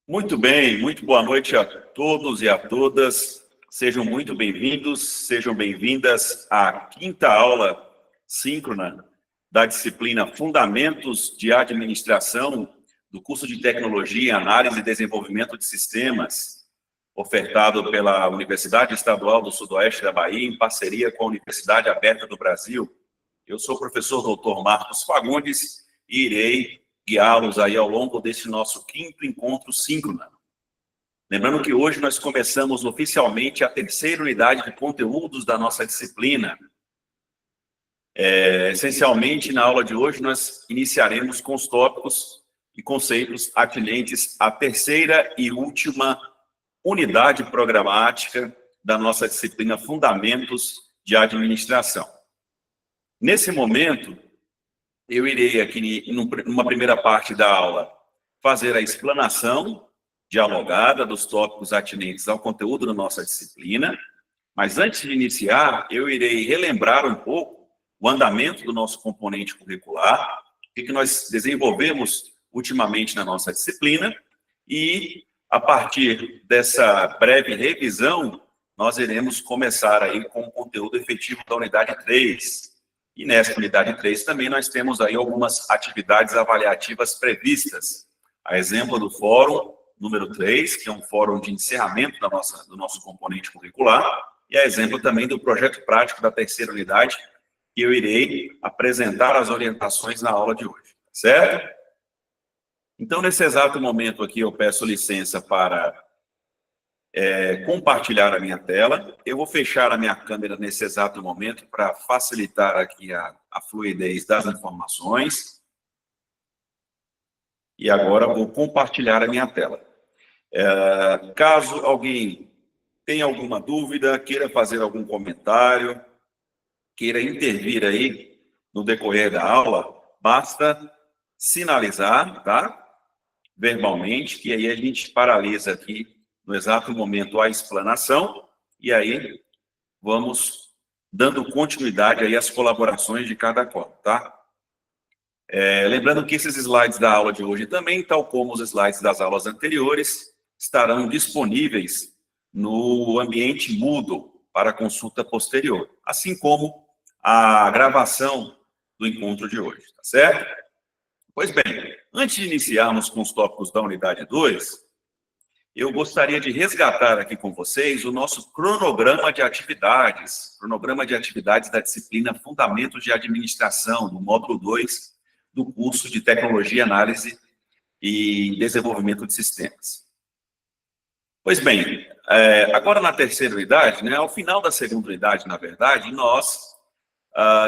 Muito bem, muito boa noite a todos e a todas. Sejam muito bem-vindos, sejam bem-vindas à quinta aula síncrona da disciplina Fundamentos de Administração do curso de Tecnologia, Análise e Desenvolvimento de Sistemas, ofertado pela Universidade Estadual do Sudoeste da Bahia, em parceria com a Universidade Aberta do Brasil. Eu sou o professor Dr. Marcos Fagundes e irei guiá-los aí ao longo desse nosso quinto encontro síncrono. Lembrando que hoje nós começamos oficialmente a terceira unidade de conteúdos da nossa disciplina. Essencialmente, na aula de hoje, nós iniciaremos com os tópicos e conceitos atinentes à terceira e última unidade programática da nossa disciplina Fundamentos de Administração. Nesse momento, eu irei aqui, numa primeira parte da aula, fazer a explanação dialogada dos tópicos atinentes ao conteúdo da nossa disciplina, mas antes de iniciar, eu irei relembrar um pouco o andamento do nosso componente curricular, o que nós desenvolvemos ultimamente na nossa disciplina, e a partir dessa breve revisão, nós iremos começar aí com o conteúdo efetivo da unidade 3. E nessa unidade 3 também nós temos aí algumas atividades avaliativas previstas. A exemplo do fórum número 3, que é um fórum de encerramento do nosso componente curricular, e a exemplo também do projeto prático da terceira unidade, que eu irei apresentar as orientações na aula de hoje, certo? Então, nesse exato momento aqui, eu peço licença para compartilhar a minha tela. Eu vou fechar a minha câmera nesse exato momento para facilitar aqui a fluidez das informações. E agora vou compartilhar a minha tela. Caso alguém tenha alguma dúvida, queira fazer algum comentário, queira intervir aí no decorrer da aula, basta sinalizar, tá? Verbalmente, que aí a gente paralisa aqui no exato momento a explanação, e aí vamos dando continuidade aí às colaborações de cada qual, tá? Lembrando que esses slides da aula de hoje também, tal como os slides das aulas anteriores, estarão disponíveis no ambiente Moodle para consulta posterior, assim como a gravação do encontro de hoje, tá certo? Pois bem, antes de iniciarmos com os tópicos da unidade 2, eu gostaria de resgatar aqui com vocês o nosso cronograma de atividades da disciplina Fundamentos de Administração, do módulo 2 do curso de Tecnologia, Análise e Desenvolvimento de Sistemas. Pois bem, agora na terceira unidade, né, ao final da segunda unidade, na verdade, nós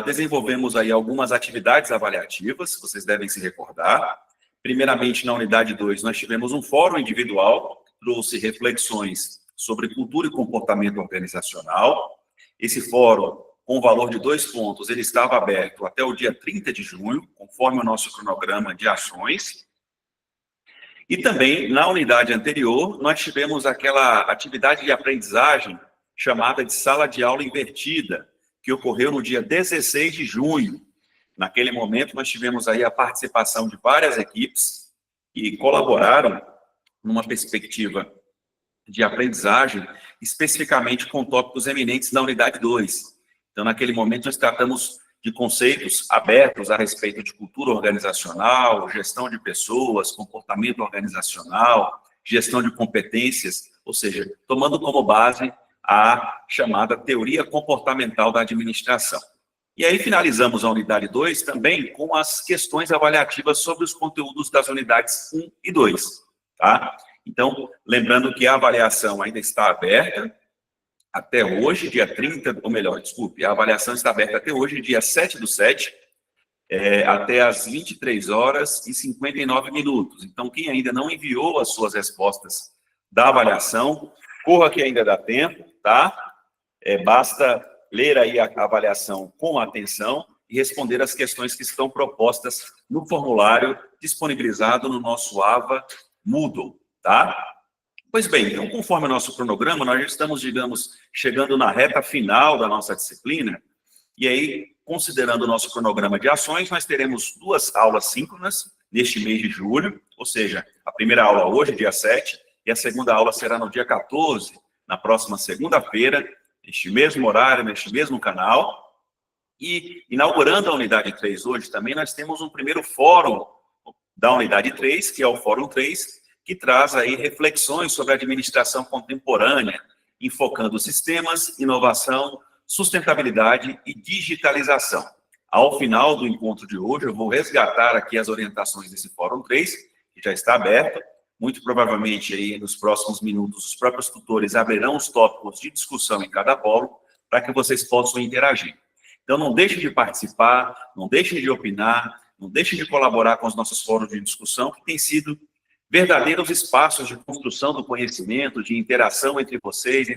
desenvolvemos aí algumas atividades avaliativas, vocês devem se recordar. Primeiramente, na unidade 2, nós tivemos um fórum individual, trouxe reflexões sobre cultura e comportamento organizacional. Esse fórum, com valor de 2 pontos, ele estava aberto até o dia 30 de junho, conforme o nosso cronograma de ações. E também, na unidade anterior, nós tivemos aquela atividade de aprendizagem chamada de sala de aula invertida, que ocorreu no dia 16 de junho. Naquele momento, nós tivemos aí a participação de várias equipes que colaboraram numa perspectiva de aprendizagem, especificamente com tópicos eminentes da unidade 2. Então, naquele momento, nós tratamos de conceitos abertos a respeito de cultura organizacional, gestão de pessoas, comportamento organizacional, gestão de competências, ou seja, tomando como base a chamada teoria comportamental da administração. E aí finalizamos a unidade 2 também com as questões avaliativas sobre os conteúdos das unidades 1 e 2. Tá? Então, lembrando que a avaliação ainda está aberta até hoje, dia 30, ou melhor, desculpe, a avaliação está aberta até hoje, dia 7/7, até às 23h59. Então, quem ainda não enviou as suas respostas da avaliação, corra que ainda dá tempo, tá? Basta ler aí a avaliação com atenção e responder as questões que estão propostas no formulário disponibilizado no nosso AVA Moodle, tá? Pois bem, então, conforme o nosso cronograma, nós já estamos, digamos, chegando na reta final da nossa disciplina, e aí considerando o nosso cronograma de ações, nós teremos 2 aulas síncronas neste mês de julho, ou seja, a primeira aula hoje, dia 7, e a segunda aula será no dia 14, na próxima segunda-feira, neste mesmo horário, neste mesmo canal. E, inaugurando a unidade 3 hoje, também nós temos um primeiro fórum da unidade 3, que é o Fórum 3, que traz aí reflexões sobre a administração contemporânea, enfocando sistemas, inovação, sustentabilidade e digitalização. Ao final do encontro de hoje, eu vou resgatar aqui as orientações desse Fórum 3, que já está aberto. Muito provavelmente, aí, nos próximos minutos, os próprios tutores abrirão os tópicos de discussão em cada polo, para que vocês possam interagir. Então, não deixem de participar, não deixem de opinar, não deixem de colaborar com os nossos fóruns de discussão, que têm sido verdadeiros espaços de construção do conhecimento, de interação entre vocês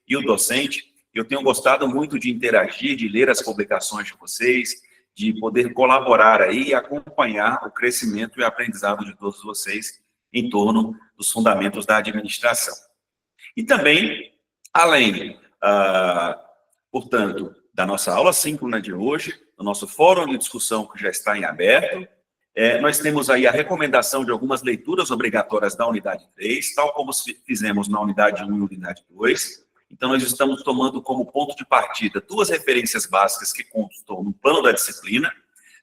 e o docente. Eu tenho gostado muito de interagir, de ler as publicações de vocês, de poder colaborar aí e acompanhar o crescimento e aprendizado de todos vocês em torno dos fundamentos da administração. E também, além, portanto, da nossa aula síncrona de hoje, do nosso fórum de discussão que já está em aberto, nós temos aí a recomendação de algumas leituras obrigatórias da unidade 3, tal como fizemos na unidade 1 e unidade 2. Então, nós estamos tomando como ponto de partida 2 referências básicas que constam no plano da disciplina,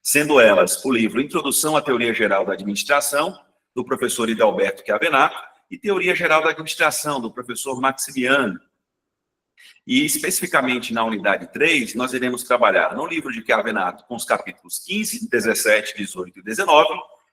sendo elas o livro Introdução à Teoria Geral da Administração, do professor Hidalberto Chiavenato, e Teoria Geral da Administração, do professor Maximiano. E, especificamente na unidade 3, nós iremos trabalhar no livro de Chiavenato com os capítulos 15, 17, 18 e 19,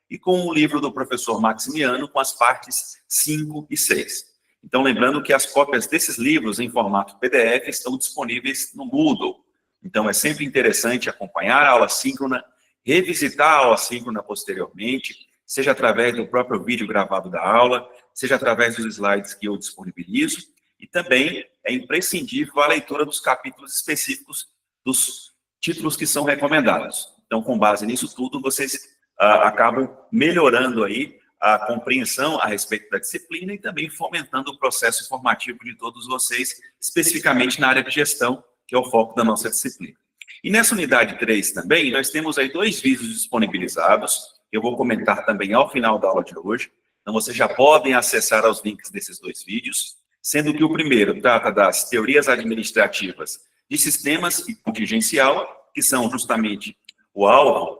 e com o livro do professor Maximiano com as partes 5 e 6. Então, lembrando que as cópias desses livros em formato PDF estão disponíveis no Moodle. Então, é sempre interessante acompanhar a aula síncrona, revisitar a aula síncrona posteriormente, seja através do próprio vídeo gravado da aula, seja através dos slides que eu disponibilizo. E também é imprescindível a leitura dos capítulos específicos dos títulos que são recomendados. Então, com base nisso tudo, vocês acabam melhorando aí a compreensão a respeito da disciplina e também fomentando o processo formativo de todos vocês, especificamente na área de gestão, que é o foco da nossa disciplina. E nessa unidade 3 também, nós temos aí 2 vídeos disponibilizados, que eu vou comentar também ao final da aula de hoje. Então, vocês já podem acessar os links desses 2 vídeos, sendo que o primeiro trata das teorias administrativas de sistemas e contingencial, que são justamente o alvo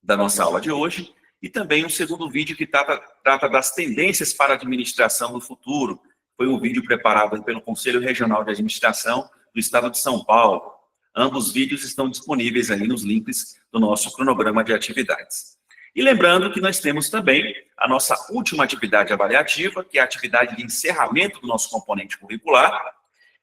da nossa aula de hoje, e também um segundo vídeo que trata das tendências para a administração do futuro. Foi um vídeo preparado pelo Conselho Regional de Administração do Estado de São Paulo. Ambos os vídeos estão disponíveis aí nos links do nosso cronograma de atividades. E lembrando que nós temos também a nossa última atividade avaliativa, que é a atividade de encerramento do nosso componente curricular,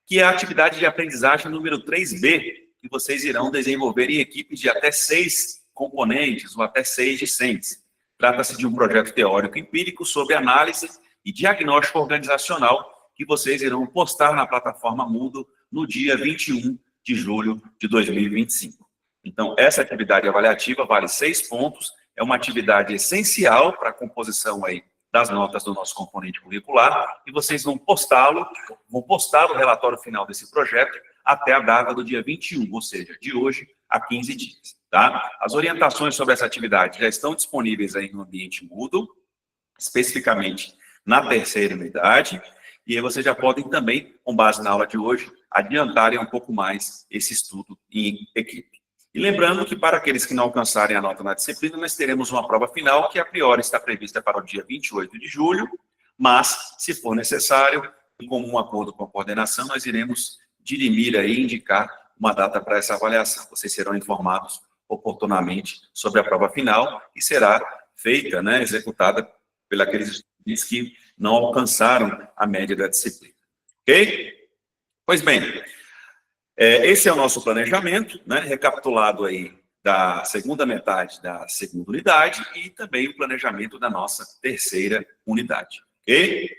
que é a atividade de aprendizagem número 3B, que vocês irão desenvolver em equipes de até 6 componentes ou até 6 discentes. Trata-se de um projeto teórico empírico sobre análise e diagnóstico organizacional que vocês irão postar na plataforma Moodle no dia 21 de julho de 2025. Então, essa atividade avaliativa vale 6 pontos, é uma atividade essencial para a composição aí das notas do nosso componente curricular, e vocês vão postar o relatório final desse projeto até a data do dia 21, ou seja, de hoje a 15 dias, tá? As orientações sobre essa atividade já estão disponíveis aí no ambiente Moodle, especificamente na 3ª unidade, e aí vocês já podem também, com base na aula de hoje, adiantarem um pouco mais esse estudo em equipe. E lembrando que para aqueles que não alcançarem a nota na disciplina, nós teremos uma prova final que a priori está prevista para o dia 28 de julho, mas, se for necessário, em comum acordo com a coordenação, nós iremos dirimir aí e indicar uma data para essa avaliação. Vocês serão informados oportunamente sobre a prova final e será feita, executada por aqueles estudantes que não alcançaram a média da disciplina. Ok? Pois bem, esse é o nosso planejamento, recapitulado aí da segunda metade da segunda unidade e também o planejamento da nossa 3ª unidade, ok?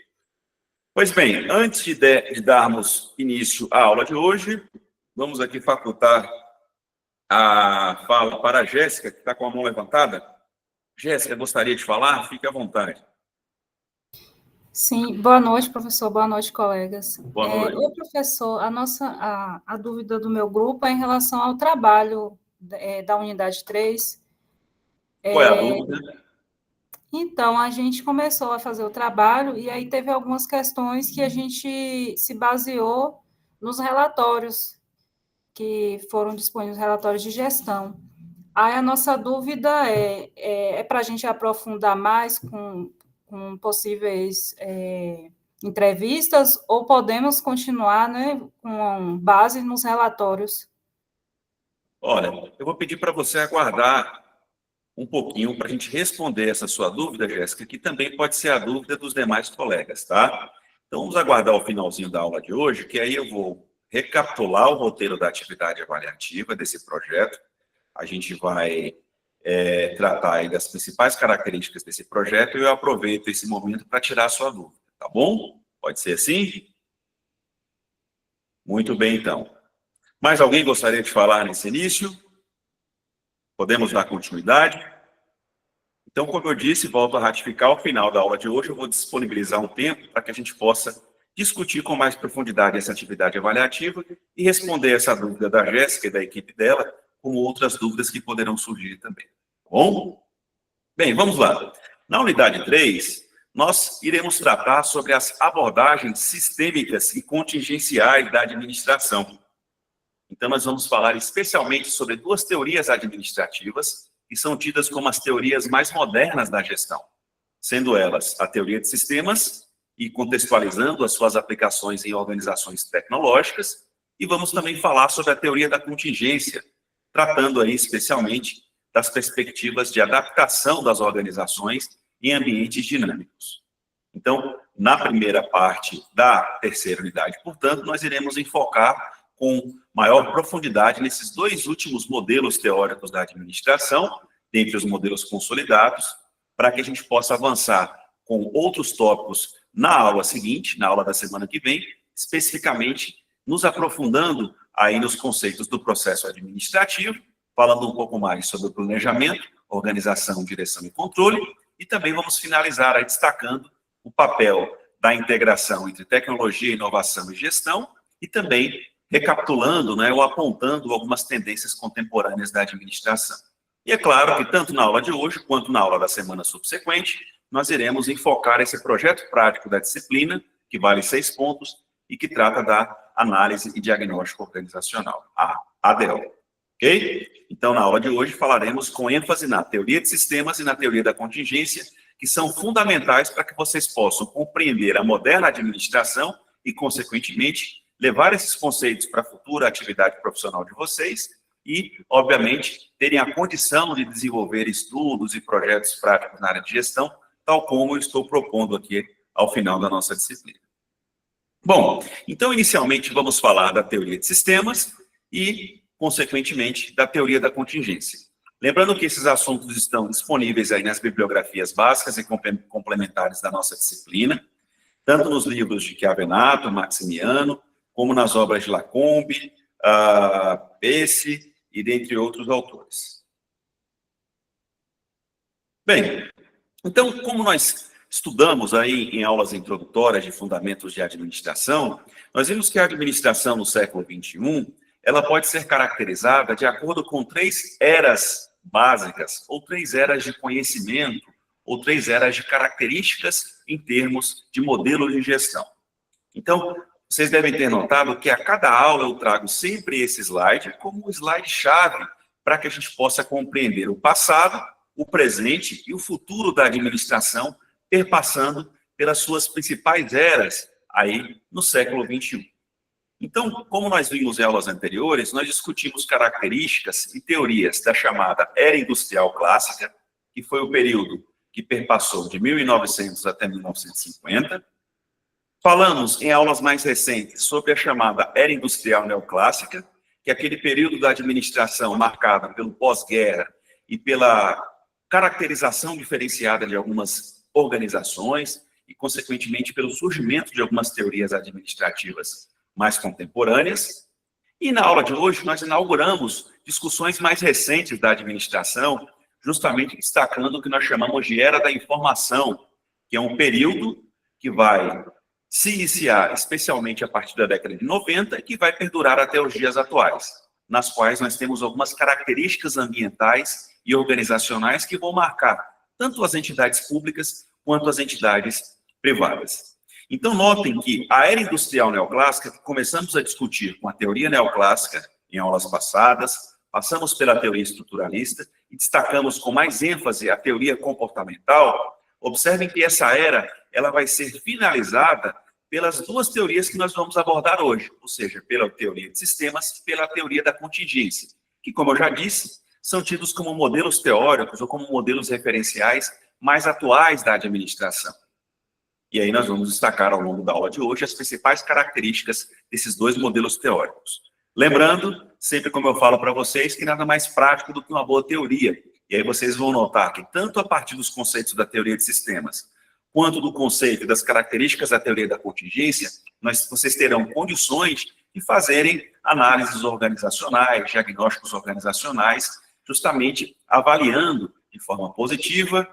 Pois bem, antes de darmos início à aula de hoje, vamos aqui facultar a fala para a Jéssica, que está com a mão levantada. Jéssica, gostaria de falar? Fique à vontade. Sim, boa noite, professor, boa noite, colegas. Boa noite. Oi, professor, a dúvida do meu grupo é em relação ao trabalho da unidade 3. Qual é a dúvida? Então, a gente começou a fazer o trabalho e aí teve algumas questões que a gente se baseou nos relatórios que foram disponíveis, relatórios de gestão. Aí a nossa dúvida é para a gente aprofundar mais com possíveis entrevistas ou podemos continuar, né, com base nos relatórios? Olha, eu vou pedir para você aguardar um pouquinho para a gente responder essa sua dúvida, Jéssica, que também pode ser a dúvida dos demais colegas, tá? Então, vamos aguardar o finalzinho da aula de hoje, que aí eu vou recapitular o roteiro da atividade avaliativa desse projeto. A gente vai tratar aí das principais características desse projeto e eu aproveito esse momento para tirar a sua dúvida, tá bom? Pode ser assim? Muito bem, então. Mais alguém gostaria de falar nesse início? Podemos dar continuidade? Então, como eu disse, volto a ratificar, ao final da aula de hoje eu vou disponibilizar um tempo para que a gente possa discutir com mais profundidade essa atividade avaliativa e responder essa dúvida da Jéssica e da equipe dela, como outras dúvidas que poderão surgir também. Tá bom? Bem, vamos lá. Na unidade 3, nós iremos tratar sobre as abordagens sistêmicas e contingenciais da administração. Então, nós vamos falar especialmente sobre duas teorias administrativas que são tidas como as teorias mais modernas da gestão, sendo elas a teoria de sistemas e contextualizando as suas aplicações em organizações tecnológicas, e vamos também falar sobre a teoria da contingência, tratando aí especialmente das perspectivas de adaptação das organizações em ambientes dinâmicos. Então, na primeira parte da terceira unidade, portanto, nós iremos enfocar com maior profundidade nesses dois últimos modelos teóricos da administração, dentre os modelos consolidados, para que a gente possa avançar com outros tópicos na aula seguinte, na aula da semana que vem, especificamente nos aprofundando aí nos conceitos do processo administrativo, falando um pouco mais sobre o planejamento, organização, direção e controle, e também vamos finalizar aí destacando o papel da integração entre tecnologia, inovação e gestão, e também recapitulando, né, ou apontando algumas tendências contemporâneas da administração. E é claro que tanto na aula de hoje, quanto na aula da semana subsequente, nós iremos enfocar esse projeto prático da disciplina, que vale 6 pontos, e que trata da análise e diagnóstico organizacional, a ADO. Ok? Então, na aula de hoje, falaremos com ênfase na teoria de sistemas e na teoria da contingência, que são fundamentais para que vocês possam compreender a moderna administração e, consequentemente, levar esses conceitos para a futura atividade profissional de vocês e, obviamente, terem a condição de desenvolver estudos e projetos práticos na área de gestão, tal como eu estou propondo aqui ao final da nossa disciplina. Bom, então, inicialmente, vamos falar da teoria de sistemas e, consequentemente, da teoria da contingência. Lembrando que esses assuntos estão disponíveis aí nas bibliografias básicas e complementares da nossa disciplina, tanto nos livros de Chiavenato, Maximiano, como nas obras de Lacombe, Pesce e dentre outros autores. Bem, então, como nós estudamos aí em aulas introdutórias de fundamentos de administração, nós vimos que a administração no século XXI, ela pode ser caracterizada de acordo com 3 eras básicas, ou 3 eras de conhecimento, ou 3 eras de características em termos de modelo de gestão. Então, vocês devem ter notado que a cada aula eu trago sempre esse slide como um slide-chave para que a gente possa compreender o passado, o presente e o futuro da administração, perpassando pelas suas principais eras aí no século XXI. Então, como nós vimos em aulas anteriores, nós discutimos características e teorias da chamada Era Industrial Clássica, que foi o período que perpassou de 1900 até 1950. Falamos em aulas mais recentes sobre a chamada Era Industrial Neoclássica, que é aquele período da administração marcado pelo pós-guerra e pela caracterização diferenciada de algumas organizações e, consequentemente, pelo surgimento de algumas teorias administrativas mais contemporâneas. E na aula de hoje nós inauguramos discussões mais recentes da administração, justamente destacando o que nós chamamos de Era da Informação, que é um período que vai se iniciar especialmente a partir da década de 90 e que vai perdurar até os dias atuais, nas quais nós temos algumas características ambientais e organizacionais que vão marcar tanto as entidades públicas quanto as entidades privadas. Então, notem que a era industrial neoclássica, que começamos a discutir com a teoria neoclássica em aulas passadas, passamos pela teoria estruturalista e destacamos com mais ênfase a teoria comportamental. Observem que essa era ela vai ser finalizada pelas duas teorias que nós vamos abordar hoje, ou seja, pela teoria de sistemas e pela teoria da contingência, que, como eu já disse, são tidos como modelos teóricos ou como modelos referenciais mais atuais da administração. E aí nós vamos destacar ao longo da aula de hoje as principais características desses dois modelos teóricos. Lembrando, sempre como eu falo para vocês, que nada mais prático do que uma boa teoria. E aí vocês vão notar que tanto a partir dos conceitos da teoria de sistemas, quanto do conceito e das características da teoria da contingência, vocês terão condições de fazerem análises organizacionais, diagnósticos organizacionais, justamente avaliando de forma positiva,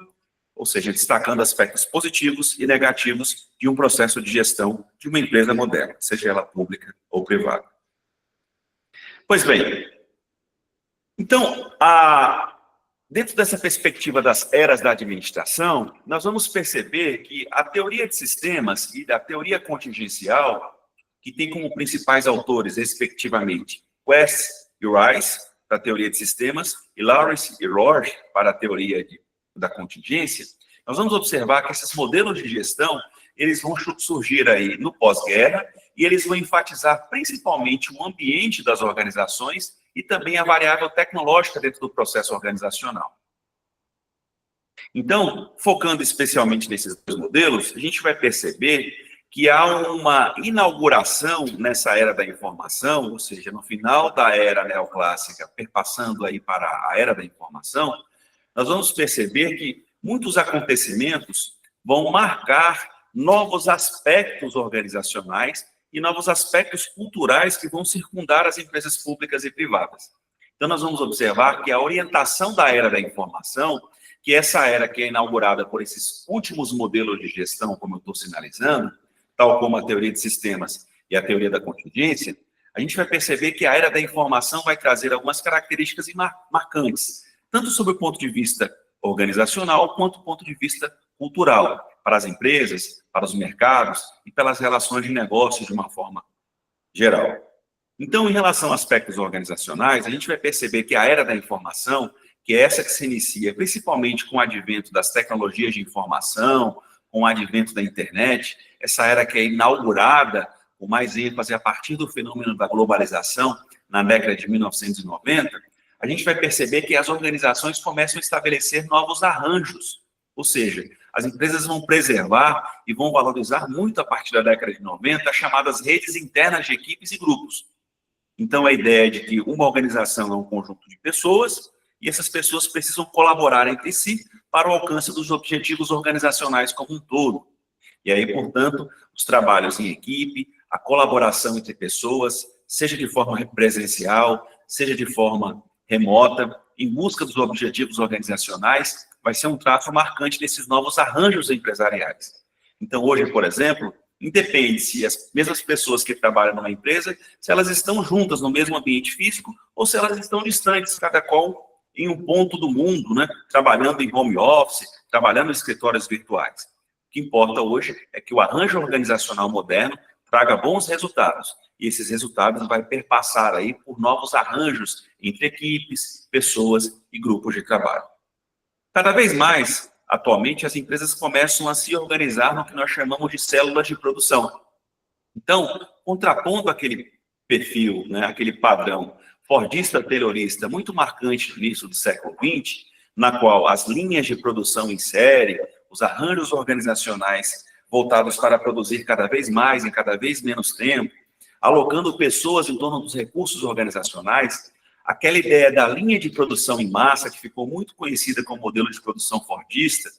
ou seja, destacando aspectos positivos e negativos de um processo de gestão de uma empresa moderna, seja ela pública ou privada. Pois bem, então, dentro dessa perspectiva das eras da administração, nós vamos perceber que a teoria de sistemas e a teoria contingencial, que tem como principais autores, respectivamente, Quest e Rice, para a teoria de sistemas, e Lawrence e Roche, para a teoria da contingência, nós vamos observar que esses modelos de gestão, eles vão surgir aí no pós-guerra, e eles vão enfatizar principalmente o ambiente das organizações e também a variável tecnológica dentro do processo organizacional. Então, focando especialmente nesses dois modelos, a gente vai perceber que há uma inauguração nessa era da informação, ou seja, no final da era neoclássica, perpassando aí para a era da informação, nós vamos perceber que muitos acontecimentos vão marcar novos aspectos organizacionais e novos aspectos culturais que vão circundar as empresas públicas e privadas. Então, nós vamos observar que a orientação da era da informação, que essa era que é inaugurada por esses últimos modelos de gestão, como eu estou sinalizando, tal como a teoria de sistemas e a teoria da contingência, a gente vai perceber que a era da informação vai trazer algumas características marcantes, tanto sob o ponto de vista organizacional, quanto do ponto de vista cultural, para as empresas, para os mercados e pelas relações de negócios de uma forma geral. Então, em relação a aspectos organizacionais, a gente vai perceber que a era da informação, que é essa que se inicia principalmente com o advento das tecnologias de informação, com o advento da internet, essa era que é inaugurada com mais ênfase a partir do fenômeno da globalização na década de 1990, a gente vai perceber que as organizações começam a estabelecer novos arranjos, ou seja, as empresas vão preservar e vão valorizar muito a partir da década de 90 as chamadas redes internas de equipes e grupos. Então, a ideia é de que uma organização é um conjunto de pessoas e essas pessoas precisam colaborar entre si para o alcance dos objetivos organizacionais como um todo. E aí, portanto, os trabalhos em equipe, a colaboração entre pessoas, seja de forma presencial, seja de forma remota, em busca dos objetivos organizacionais, vai ser um traço marcante desses novos arranjos empresariais. Então, hoje, por exemplo, independe se as mesmas pessoas que trabalham numa empresa, se elas estão juntas no mesmo ambiente físico ou se elas estão distantes, cada qual em um ponto do mundo, né, trabalhando em home office, trabalhando em escritórios virtuais. O que importa hoje é que o arranjo organizacional moderno traga bons resultados. E esses resultados vai perpassar aí por novos arranjos entre equipes, pessoas e grupos de trabalho. Cada vez mais, atualmente, as empresas começam a se organizar no que nós chamamos de células de produção. Então, contrapondo aquele perfil, né, aquele padrão fordista-taylorista muito marcante no início do século XX, na qual as linhas de produção em série, os arranjos organizacionais voltados para produzir cada vez mais em cada vez menos tempo, alocando pessoas em torno dos recursos organizacionais, aquela ideia da linha de produção em massa, que ficou muito conhecida como modelo de produção fordista,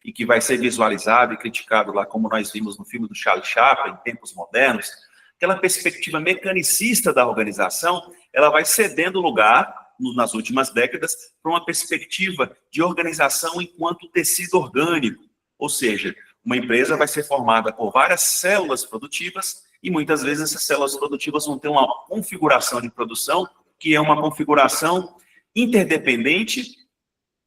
e que vai ser visualizado e criticado lá, como nós vimos no filme do Charlie Chaplin, em tempos modernos, aquela perspectiva mecanicista da organização, ela vai cedendo lugar, nas últimas décadas, para uma perspectiva de organização enquanto tecido orgânico, ou seja, uma empresa vai ser formada por várias células produtivas e muitas vezes essas células produtivas vão ter uma configuração de produção que é uma configuração interdependente,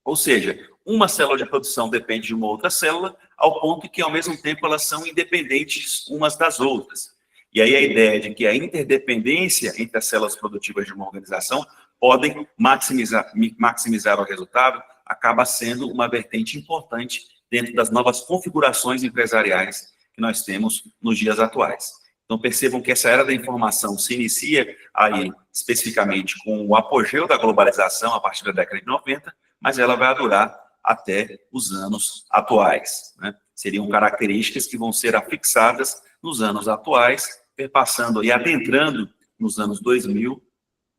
ou seja, uma célula de produção depende de uma outra célula, ao ponto que, ao mesmo tempo, elas são independentes umas das outras. E aí a ideia de que a interdependência entre as células produtivas de uma organização podem maximizar o resultado acaba sendo uma vertente importante dentro das novas configurações empresariais que nós temos nos dias atuais. Então, percebam que essa era da informação se inicia aí, especificamente, com o apogeu da globalização a partir da década de 90, mas ela vai durar até os anos atuais, né? Seriam características que vão ser afixadas nos anos atuais, perpassando e adentrando nos anos 2000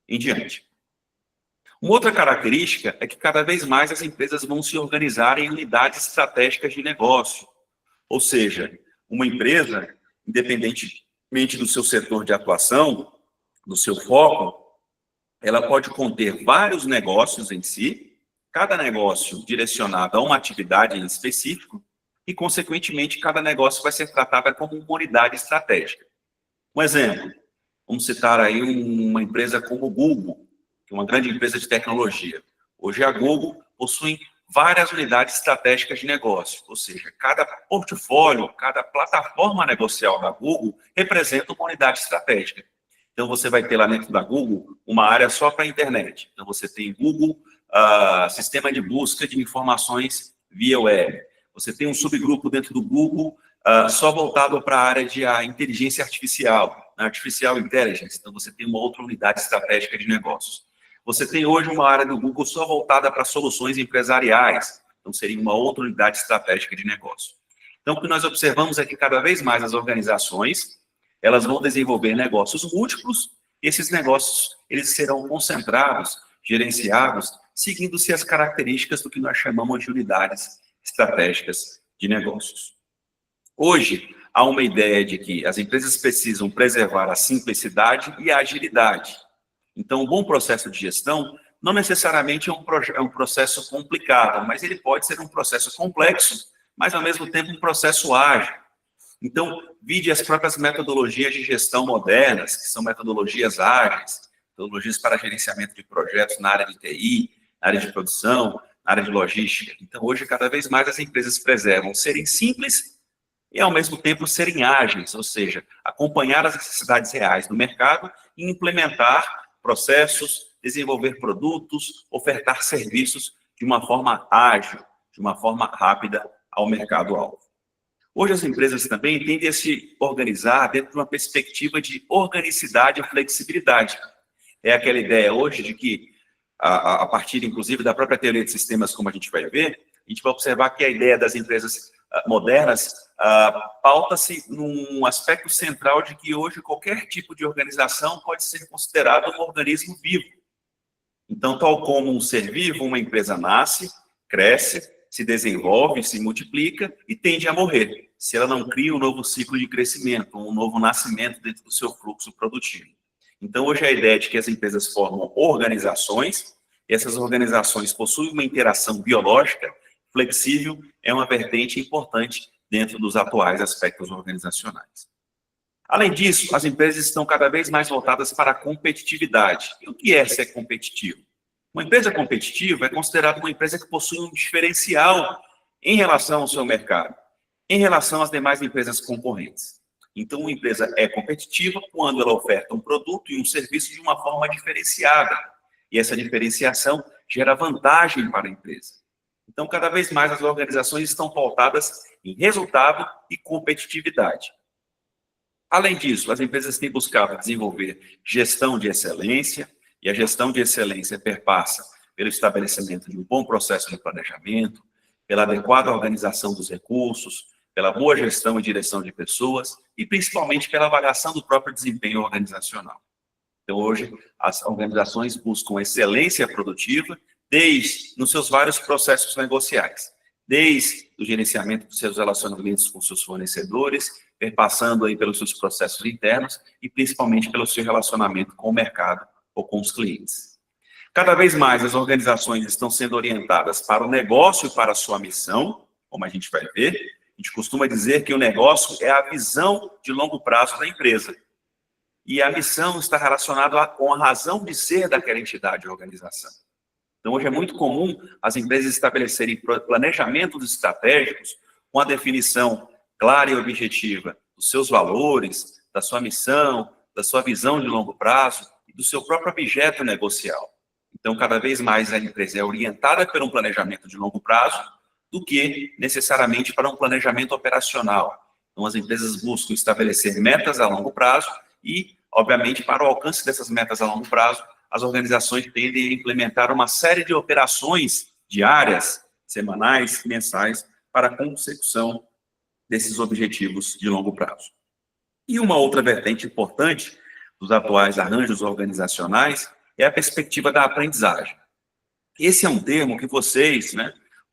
em diante. Uma outra característica é que cada vez mais as empresas vão se organizar em unidades estratégicas de negócio. Ou seja, uma empresa, independentemente do seu setor de atuação, do seu foco, ela pode conter vários negócios em si, cada negócio direcionado a uma atividade em específico, e, consequentemente, cada negócio vai ser tratado como uma unidade estratégica. Um exemplo, vamos citar aí uma empresa como o Google, que é uma grande empresa de tecnologia. Hoje a Google possui várias unidades estratégicas de negócio, ou seja, cada portfólio, cada plataforma negocial da Google representa uma unidade estratégica. Então, você vai ter lá dentro da Google uma área só para a internet. Então, você tem Google, sistema de busca de informações via web. Você tem um subgrupo dentro do Google só voltado para a área de inteligência artificial, Artificial Intelligence. Então, você tem uma outra unidade estratégica de negócios. Você tem hoje uma área do Google só voltada para soluções empresariais. Então, seria uma outra unidade estratégica de negócio. Então, o que nós observamos é que cada vez mais as organizações, elas vão desenvolver negócios múltiplos, e esses negócios, eles serão concentrados, gerenciados, seguindo-se as características do que nós chamamos de unidades estratégicas de negócios. Hoje, há uma ideia de que as empresas precisam preservar a simplicidade e a agilidade. Então, um bom processo de gestão não necessariamente é um processo complicado, mas ele pode ser um processo complexo, mas, ao mesmo tempo, um processo ágil. Então, vide as próprias metodologias de gestão modernas, que são metodologias ágeis, metodologias para gerenciamento de projetos na área de TI, na área de produção, na área de logística. Então, hoje, cada vez mais as empresas preservam serem simples e, ao mesmo tempo, serem ágeis, ou seja, acompanhar as necessidades reais do mercado e implementar processos, desenvolver produtos, ofertar serviços de uma forma ágil, de uma forma rápida ao mercado-alvo. Hoje as empresas também tendem a se organizar dentro de uma perspectiva de organicidade e flexibilidade. É aquela ideia hoje de que, a partir, inclusive, da própria teoria de sistemas, como a gente vai ver, a gente vai observar que a ideia das empresas modernas pauta-se num aspecto central de que hoje qualquer tipo de organização pode ser considerado um organismo vivo. Então, tal como um ser vivo, uma empresa nasce, cresce, se desenvolve, se multiplica e tende a morrer, se ela não cria um novo ciclo de crescimento, um novo nascimento dentro do seu fluxo produtivo. Então, hoje a ideia de que as empresas formam organizações, e essas organizações possuem uma interação biológica flexível, é uma vertente importante dentro dos atuais aspectos organizacionais. Além disso, as empresas estão cada vez mais voltadas para a competitividade. E o que é ser competitivo? Uma empresa competitiva é considerada uma empresa que possui um diferencial em relação ao seu mercado, em relação às demais empresas concorrentes. Então, uma empresa é competitiva quando ela oferta um produto e um serviço de uma forma diferenciada. E essa diferenciação gera vantagem para a empresa. Então, cada vez mais as organizações estão pautadas em resultado e competitividade. Além disso, as empresas têm buscado desenvolver gestão de excelência, e a gestão de excelência perpassa pelo estabelecimento de um bom processo de planejamento, pela adequada organização dos recursos, pela boa gestão e direção de pessoas e, principalmente, pela avaliação do próprio desempenho organizacional. Então, hoje, as organizações buscam excelência produtiva nos seus vários processos negociais, desde o gerenciamento dos seus relacionamentos com seus fornecedores, perpassando aí pelos seus processos internos e, principalmente, pelo seu relacionamento com o mercado ou com os clientes. Cada vez mais as organizações estão sendo orientadas para o negócio e para a sua missão, como a gente vai ver, gente costuma dizer que o negócio é a visão de longo prazo da empresa. E a missão está relacionada com a razão de ser daquela entidade ou organização. Então, hoje é muito comum as empresas estabelecerem planejamentos estratégicos com a definição clara e objetiva dos seus valores, da sua missão, da sua visão de longo prazo e do seu próprio objeto negocial. Então, cada vez mais a empresa é orientada por um planejamento de longo prazo do que necessariamente para um planejamento operacional. Então, as empresas buscam estabelecer metas a longo prazo e, obviamente, para o alcance dessas metas a longo prazo, as organizações tendem a implementar uma série de operações diárias, semanais, mensais, para a consecução desses objetivos de longo prazo. E uma outra vertente importante dos atuais arranjos organizacionais é a perspectiva da aprendizagem. Esse é um termo que vocês,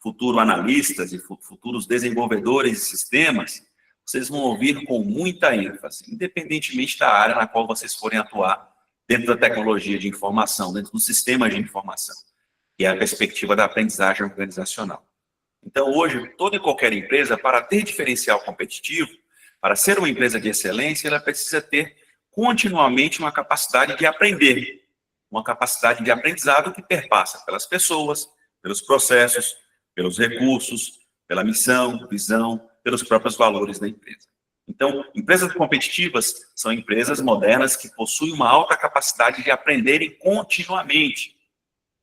futuros analistas e futuros desenvolvedores de sistemas, vocês vão ouvir com muita ênfase, independentemente da área na qual vocês forem atuar, dentro da tecnologia de informação, dentro do sistema de informação, que é a perspectiva da aprendizagem organizacional. Então, hoje, toda e qualquer empresa, para ter diferencial competitivo, para ser uma empresa de excelência, ela precisa ter continuamente uma capacidade de aprender, uma capacidade de aprendizado que perpassa pelas pessoas, pelos processos, pelos recursos, pela missão, visão, pelos próprios valores da empresa. Então, empresas competitivas são empresas modernas que possuem uma alta capacidade de aprenderem continuamente.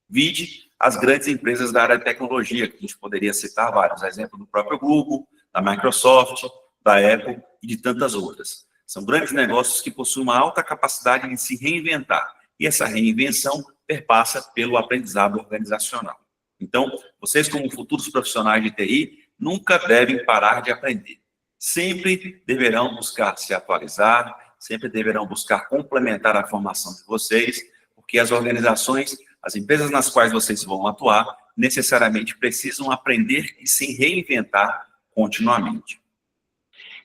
Vide as grandes empresas da área de tecnologia, que a gente poderia citar vários exemplos do próprio Google, da Microsoft, da Apple e de tantas outras. São grandes negócios que possuem uma alta capacidade de se reinventar. E essa reinvenção perpassa pelo aprendizado organizacional. Então, vocês como futuros profissionais de TI, nunca devem parar de aprender. Sempre deverão buscar se atualizar, sempre deverão buscar complementar a formação de vocês, porque as organizações, as empresas nas quais vocês vão atuar, necessariamente precisam aprender e se reinventar continuamente.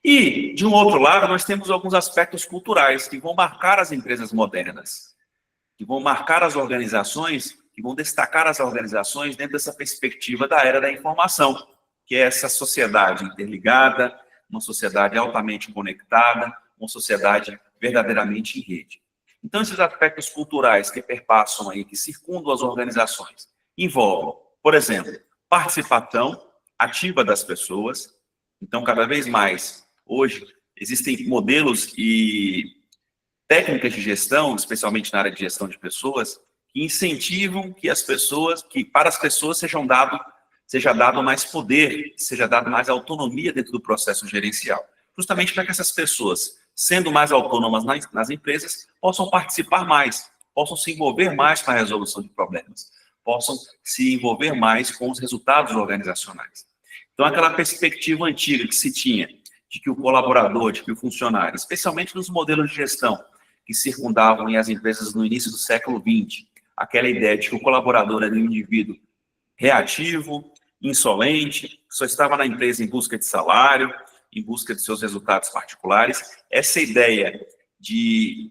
E, de um outro lado, nós temos alguns aspectos culturais que vão marcar as empresas modernas, que vão marcar as organizações, que vão destacar as organizações dentro dessa perspectiva da era da informação, que é essa sociedade interligada, uma sociedade altamente conectada, uma sociedade verdadeiramente em rede. Então, esses aspectos culturais que perpassam aí, que circundam as organizações, envolvem, por exemplo, participação ativa das pessoas. Então, cada vez mais, hoje, existem modelos e técnicas de gestão, especialmente na área de gestão de pessoas, que incentivam que para as pessoas seja dado mais poder, seja dado mais autonomia dentro do processo gerencial. Justamente para que essas pessoas, sendo mais autônomas nas empresas, possam participar mais, possam se envolver mais com a resolução de problemas, possam se envolver mais com os resultados organizacionais. Então, aquela perspectiva antiga que se tinha de que o colaborador, de que o funcionário, especialmente nos modelos de gestão que circundavam as empresas no início do século XX, aquela ideia de que o colaborador era um indivíduo reativo, insolente, só estava na empresa em busca de salário, em busca de seus resultados particulares. Essa ideia de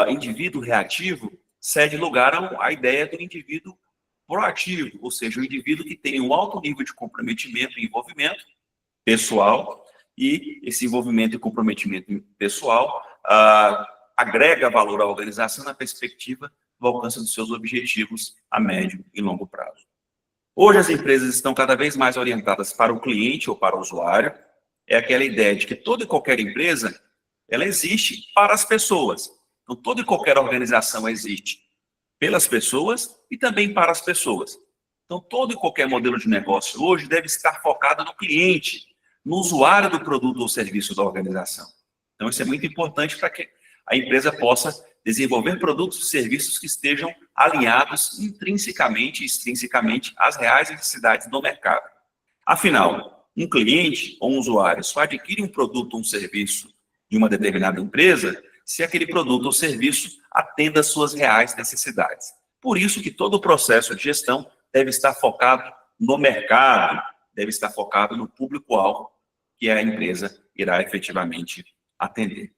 indivíduo reativo cede lugar à ideia do indivíduo proativo, ou seja, o indivíduo que tem um alto nível de comprometimento e envolvimento pessoal, e esse envolvimento e comprometimento pessoal agrega valor à organização na perspectiva do alcance dos seus objetivos a médio e longo prazo. Hoje as empresas estão cada vez mais orientadas para o cliente ou para o usuário. É aquela ideia de que toda e qualquer empresa, ela existe para as pessoas. Então, toda e qualquer organização existe pelas pessoas e também para as pessoas. Então, todo e qualquer modelo de negócio hoje deve estar focado no cliente, no usuário do produto ou serviço da organização. Então, isso é muito importante para que a empresa possa desenvolver produtos e serviços que estejam alinhados intrinsecamente e extrinsecamente às reais necessidades do mercado. Afinal, um cliente ou um usuário só adquire um produto ou um serviço de uma determinada empresa se aquele produto ou serviço atenda às suas reais necessidades. Por isso que todo o processo de gestão deve estar focado no mercado, deve estar focado no público-alvo que a empresa irá efetivamente atender.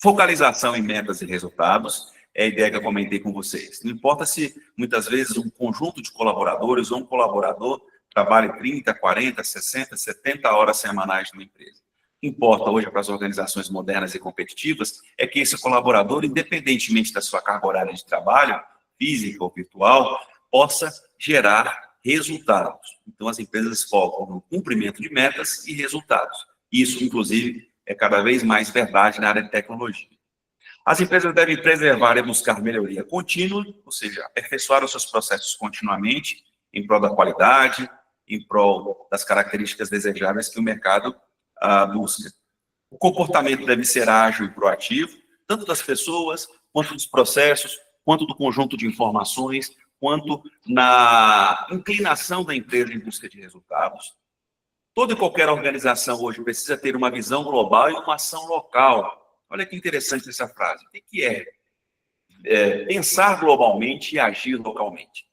Focalização em metas e resultados é a ideia que eu comentei com vocês. Não importa se, muitas vezes, um conjunto de colaboradores ou um colaborador trabalhe 30, 40, 60, 70 horas semanais numa empresa. O que importa hoje para as organizações modernas e competitivas é que esse colaborador, independentemente da sua carga horária de trabalho, física ou virtual, possa gerar resultados. Então, as empresas focam no cumprimento de metas e resultados. Isso, inclusive, é cada vez mais verdade na área de tecnologia. As empresas devem preservar e buscar melhoria contínua, ou seja, aperfeiçoar os seus processos continuamente, em prol da qualidade, em prol das características desejáveis que o mercado busca. O comportamento deve ser ágil e proativo, tanto das pessoas, quanto dos processos, quanto do conjunto de informações, quanto na inclinação da empresa em busca de resultados. Toda e qualquer organização hoje precisa ter uma visão global e uma ação local. Olha que interessante essa frase. O que é pensar globalmente e agir localmente?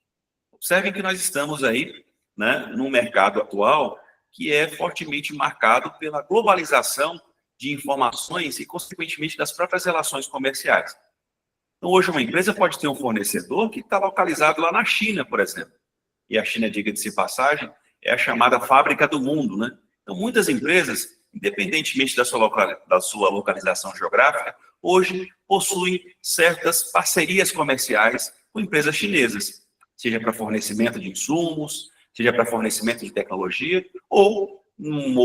Observem que nós estamos aí, né, num mercado atual que é fortemente marcado pela globalização de informações e, consequentemente, das próprias relações comerciais. Então, hoje, uma empresa pode ter um fornecedor que está localizado lá na China, por exemplo. E a China, diga-se de passagem, é a chamada fábrica do mundo, né? Então, muitas empresas, independentemente da sua localização geográfica, hoje possuem certas parcerias comerciais com empresas chinesas, seja para fornecimento de insumos, seja para fornecimento de tecnologia, ou numa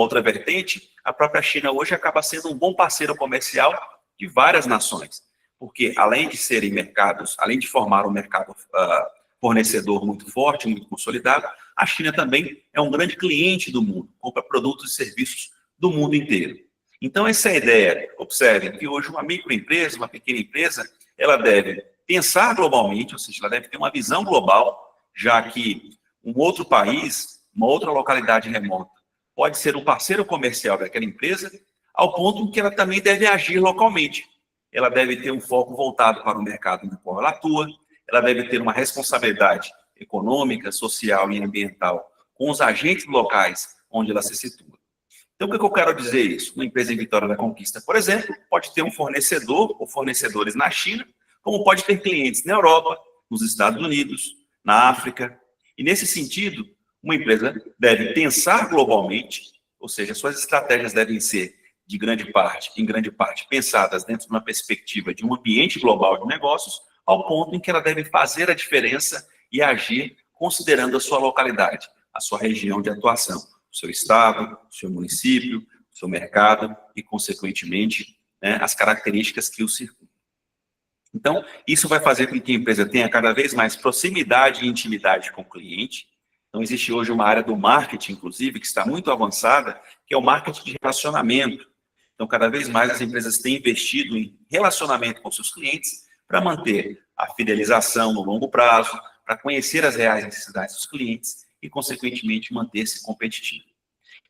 outra vertente, a própria China hoje acaba sendo um bom parceiro comercial de várias nações, porque além de serem mercados, além de formar um mercado fornecedor muito forte, muito consolidado, a China também é um grande cliente do mundo, compra produtos e serviços do mundo inteiro. Então, essa é a ideia. Observem que hoje uma microempresa, uma pequena empresa, ela deve pensar globalmente, ou seja, ela deve ter uma visão global, já que um outro país, uma outra localidade remota, pode ser um parceiro comercial daquela empresa, ao ponto que ela também deve agir localmente. Ela deve ter um foco voltado para o mercado no qual ela atua, ela deve ter uma responsabilidade econômica, social e ambiental com os agentes locais onde ela se situa. Então, o que eu quero dizer isso? Uma empresa em Vitória da Conquista, por exemplo, pode ter um fornecedor ou fornecedores na China, como pode ter clientes na Europa, nos Estados Unidos, na África. E, nesse sentido, uma empresa deve pensar globalmente, ou seja, suas estratégias devem ser, em grande parte, pensadas dentro de uma perspectiva de um ambiente global de negócios, ao ponto em que ela deve fazer a diferença e agir considerando a sua localidade, a sua região de atuação, o seu estado, o seu município, o seu mercado e, consequentemente, né, as características que o circundam. Então, isso vai fazer com que a empresa tenha cada vez mais proximidade e intimidade com o cliente. Então, existe hoje uma área do marketing, inclusive, que está muito avançada, que é o marketing de relacionamento. Então, cada vez mais as empresas têm investido em relacionamento com seus clientes para manter a fidelização no longo prazo, para conhecer as reais necessidades dos clientes e, consequentemente, manter-se competitivo.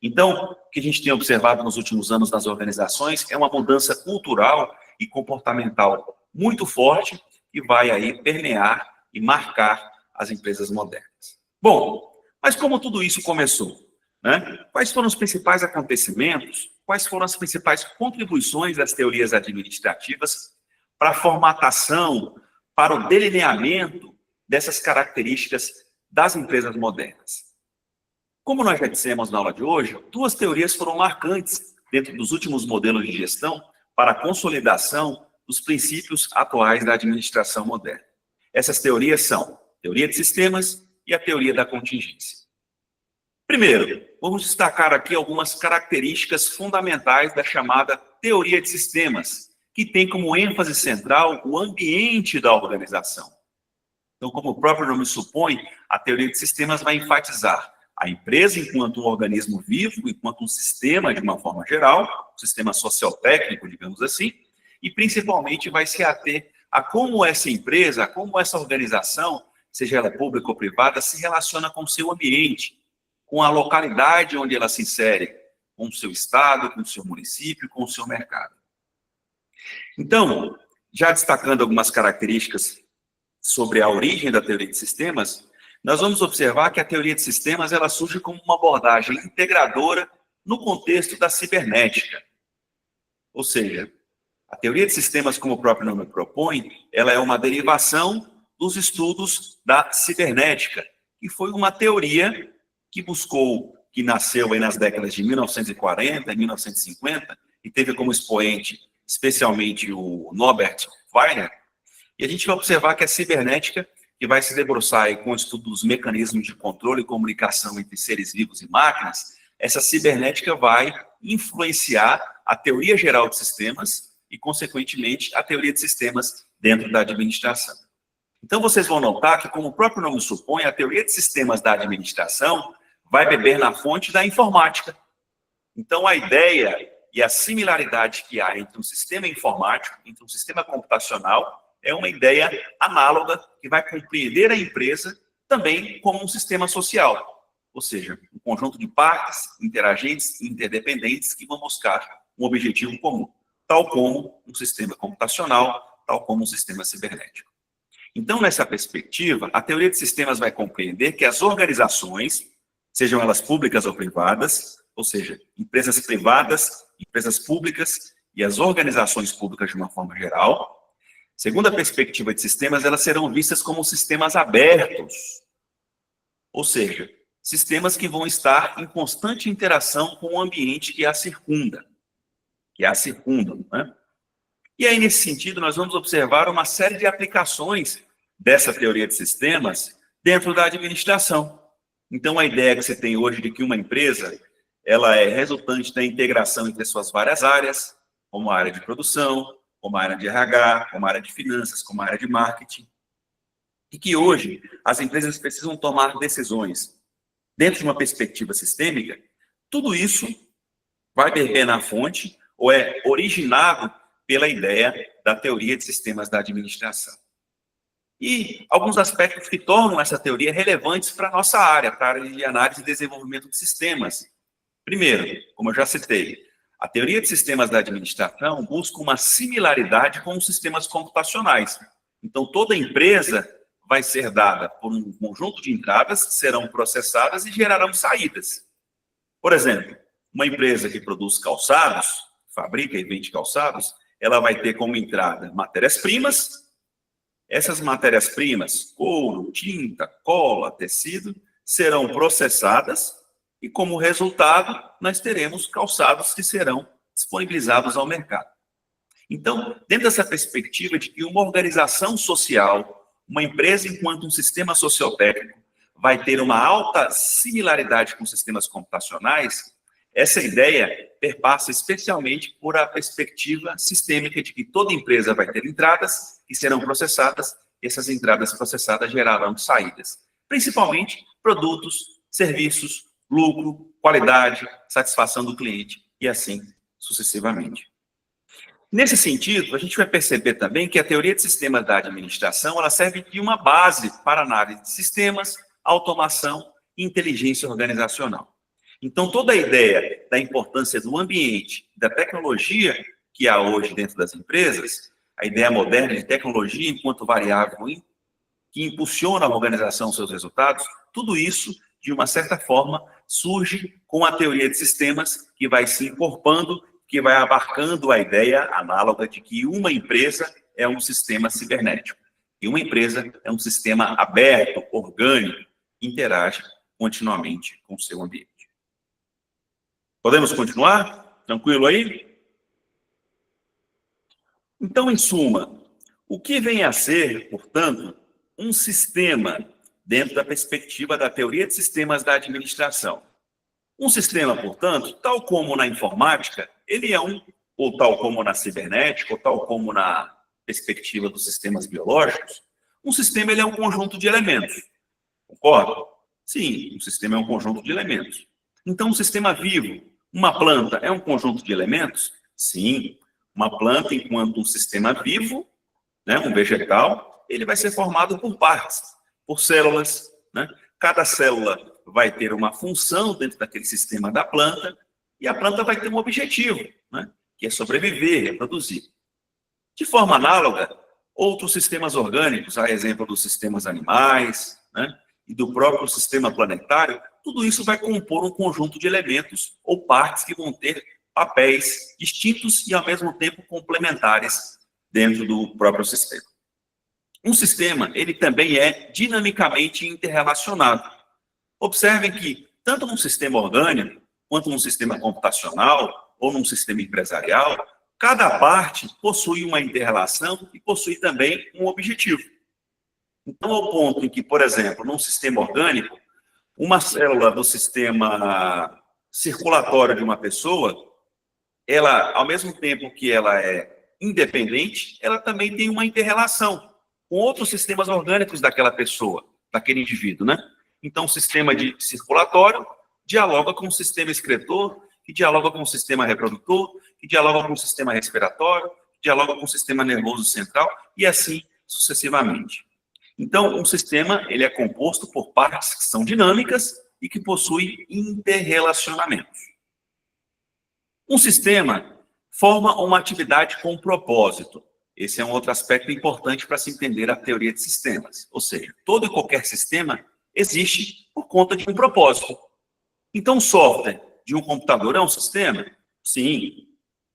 Então, o que a gente tem observado nos últimos anos nas organizações é uma mudança cultural e comportamental muito forte que vai aí permear e marcar as empresas modernas. Bom, mas como tudo isso começou? Né? Quais foram os principais acontecimentos? Quais foram as principais contribuições das teorias administrativas para a formatação, para o delineamento dessas características das empresas modernas? Como nós já dissemos na aula de hoje, duas teorias foram marcantes dentro dos últimos modelos de gestão para a consolidação dos princípios atuais da administração moderna. Essas teorias são a teoria de sistemas e a teoria da contingência. Primeiro, vamos destacar aqui algumas características fundamentais da chamada teoria de sistemas, que tem como ênfase central o ambiente da organização. Então, como o próprio nome supõe, a teoria de sistemas vai enfatizar a empresa enquanto um organismo vivo, enquanto um sistema de uma forma geral, um sistema social-técnico, digamos assim, e principalmente vai se ater a como essa empresa, como essa organização, seja ela pública ou privada, se relaciona com o seu ambiente, com a localidade onde ela se insere, com o seu estado, com o seu município, com o seu mercado. Então, já destacando algumas características sobre a origem da teoria de sistemas, nós vamos observar que a teoria de sistemas ela surge como uma abordagem integradora no contexto da cibernética. Ou seja, a teoria de sistemas, como o próprio nome propõe, ela é uma derivação dos estudos da cibernética, que foi uma teoria que nasceu aí nas décadas de 1940 e 1950, e teve como expoente especialmente o Norbert Wiener, e a gente vai observar que a cibernética, que vai se debruçar aí com o estudo dos mecanismos de controle e comunicação entre seres vivos e máquinas, essa cibernética vai influenciar a teoria geral de sistemas e, consequentemente, a teoria de sistemas dentro da administração. Então, vocês vão notar que, como o próprio nome supõe, a teoria de sistemas da administração vai beber na fonte da informática. Então, a ideia e a similaridade que há entre um sistema informático, entre um sistema computacional, é uma ideia análoga que vai compreender a empresa também como um sistema social, ou seja, um conjunto de partes, interagentes e interdependentes que vão buscar um objetivo comum, tal como um sistema computacional, tal como um sistema cibernético. Então, nessa perspectiva, a teoria de sistemas vai compreender que as organizações, sejam elas públicas ou privadas, ou seja, empresas privadas, empresas públicas e as organizações públicas de uma forma geral, segundo a perspectiva de sistemas, elas serão vistas como sistemas abertos, ou seja, sistemas que vão estar em constante interação com o ambiente que a circunda, né? E aí, nesse sentido, nós vamos observar uma série de aplicações dessa teoria de sistemas dentro da administração. Então, a ideia que você tem hoje de que uma empresa ela é resultante da integração entre suas várias áreas, como a área de produção, como a área de RH, como a área de finanças, como a área de marketing, e que hoje as empresas precisam tomar decisões dentro de uma perspectiva sistêmica, tudo isso vai beber na fonte ou é originado pela ideia da teoria de sistemas da administração. E alguns aspectos que tornam essa teoria relevantes para a nossa área, para a área de análise e desenvolvimento de sistemas. Primeiro, como eu já citei, a teoria de sistemas da administração busca uma similaridade com os sistemas computacionais. Então, toda empresa vai ser dada por um conjunto de entradas que serão processadas e gerarão saídas. Por exemplo, uma empresa que produz calçados, fabrica e vende calçados, ela vai ter como entrada matérias-primas. Essas matérias-primas, couro, tinta, cola, tecido, serão processadas e, como resultado, nós teremos calçados que serão disponibilizados ao mercado. Então, dentro dessa perspectiva de que uma organização social, uma empresa enquanto um sistema sociotécnico, vai ter uma alta similaridade com sistemas computacionais, essa ideia perpassa especialmente por a perspectiva sistêmica de que toda empresa vai ter entradas que serão processadas, e essas entradas processadas gerarão saídas, principalmente produtos, serviços, lucro, qualidade, satisfação do cliente e assim sucessivamente. Nesse sentido, a gente vai perceber também que a teoria de sistemas da administração ela serve de uma base para análise de sistemas, automação e inteligência organizacional. Então, toda a ideia da importância do ambiente, da tecnologia que há hoje dentro das empresas, a ideia moderna de tecnologia enquanto variável que impulsiona a organização dos seus resultados, tudo isso, de uma certa forma, surge com a teoria de sistemas que vai se incorporando, que vai abarcando a ideia análoga de que uma empresa é um sistema cibernético e uma empresa é um sistema aberto, orgânico, interage continuamente com o seu ambiente. Podemos continuar? Tranquilo aí? Então, em suma, o que vem a ser, portanto, um sistema dentro da perspectiva da teoria de sistemas da administração? Um sistema, portanto, tal como na informática, ele é ou tal como na cibernética, ou tal como na perspectiva dos sistemas biológicos, um sistema ele é um conjunto de elementos. Concorda? Sim, um sistema é um conjunto de elementos. Então, um sistema vivo, uma planta é um conjunto de elementos? Sim, uma planta, enquanto um sistema vivo, né, um vegetal, ele vai ser formado por partes, por células, né? Cada célula vai ter uma função dentro daquele sistema da planta e a planta vai ter um objetivo, né, que é sobreviver, reproduzir. De forma análoga, outros sistemas orgânicos, a exemplo dos sistemas animais, né, e do próprio sistema planetário, tudo isso vai compor um conjunto de elementos ou partes que vão ter papéis distintos e, ao mesmo tempo, complementares dentro do próprio sistema. Um sistema, ele também é dinamicamente interrelacionado. Observem que, tanto num sistema orgânico, quanto num sistema computacional, ou num sistema empresarial, cada parte possui uma interrelação e possui também um objetivo. Então, ao ponto em que, por exemplo, num sistema orgânico, uma célula do sistema circulatório de uma pessoa, ela, ao mesmo tempo que ela é independente, ela também tem uma interrelação com outros sistemas orgânicos daquela pessoa, daquele indivíduo, né? Então, o sistema circulatório dialoga com o sistema excretor, que dialoga com o sistema reprodutor, que dialoga com o sistema respiratório, que dialoga com o sistema nervoso central, e assim sucessivamente. Então, um sistema, ele é composto por partes que são dinâmicas e que possuem interrelacionamentos. Um sistema forma uma atividade com propósito. Esse é um outro aspecto importante para se entender a teoria de sistemas. Ou seja, todo e qualquer sistema existe por conta de um propósito. Então, o software de um computador é um sistema? Sim.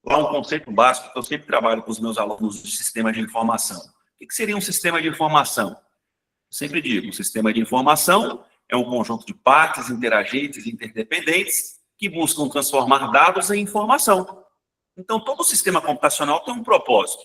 Lá um conceito básico que eu sempre trabalho com os meus alunos de sistemas de informação. O que seria um sistema de informação? Eu sempre digo, um sistema de informação é um conjunto de partes interagentes e interdependentes que buscam transformar dados em informação. Então, todo sistema computacional tem um propósito,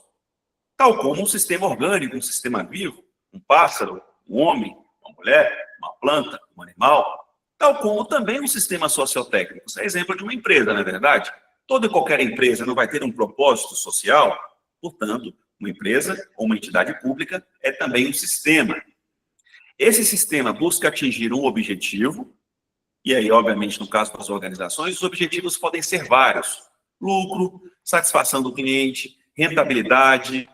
tal como um sistema orgânico, um sistema vivo, um pássaro, um homem, uma mulher, uma planta, um animal, tal como também um sistema sociotécnico. Isso é exemplo de uma empresa, não é verdade? Toda e qualquer empresa não vai ter um propósito social, portanto, uma empresa ou uma entidade pública é também um sistema. Esse sistema busca atingir um objetivo, e aí, obviamente, no caso das organizações, os objetivos podem ser vários. Lucro, satisfação do cliente, rentabilidade,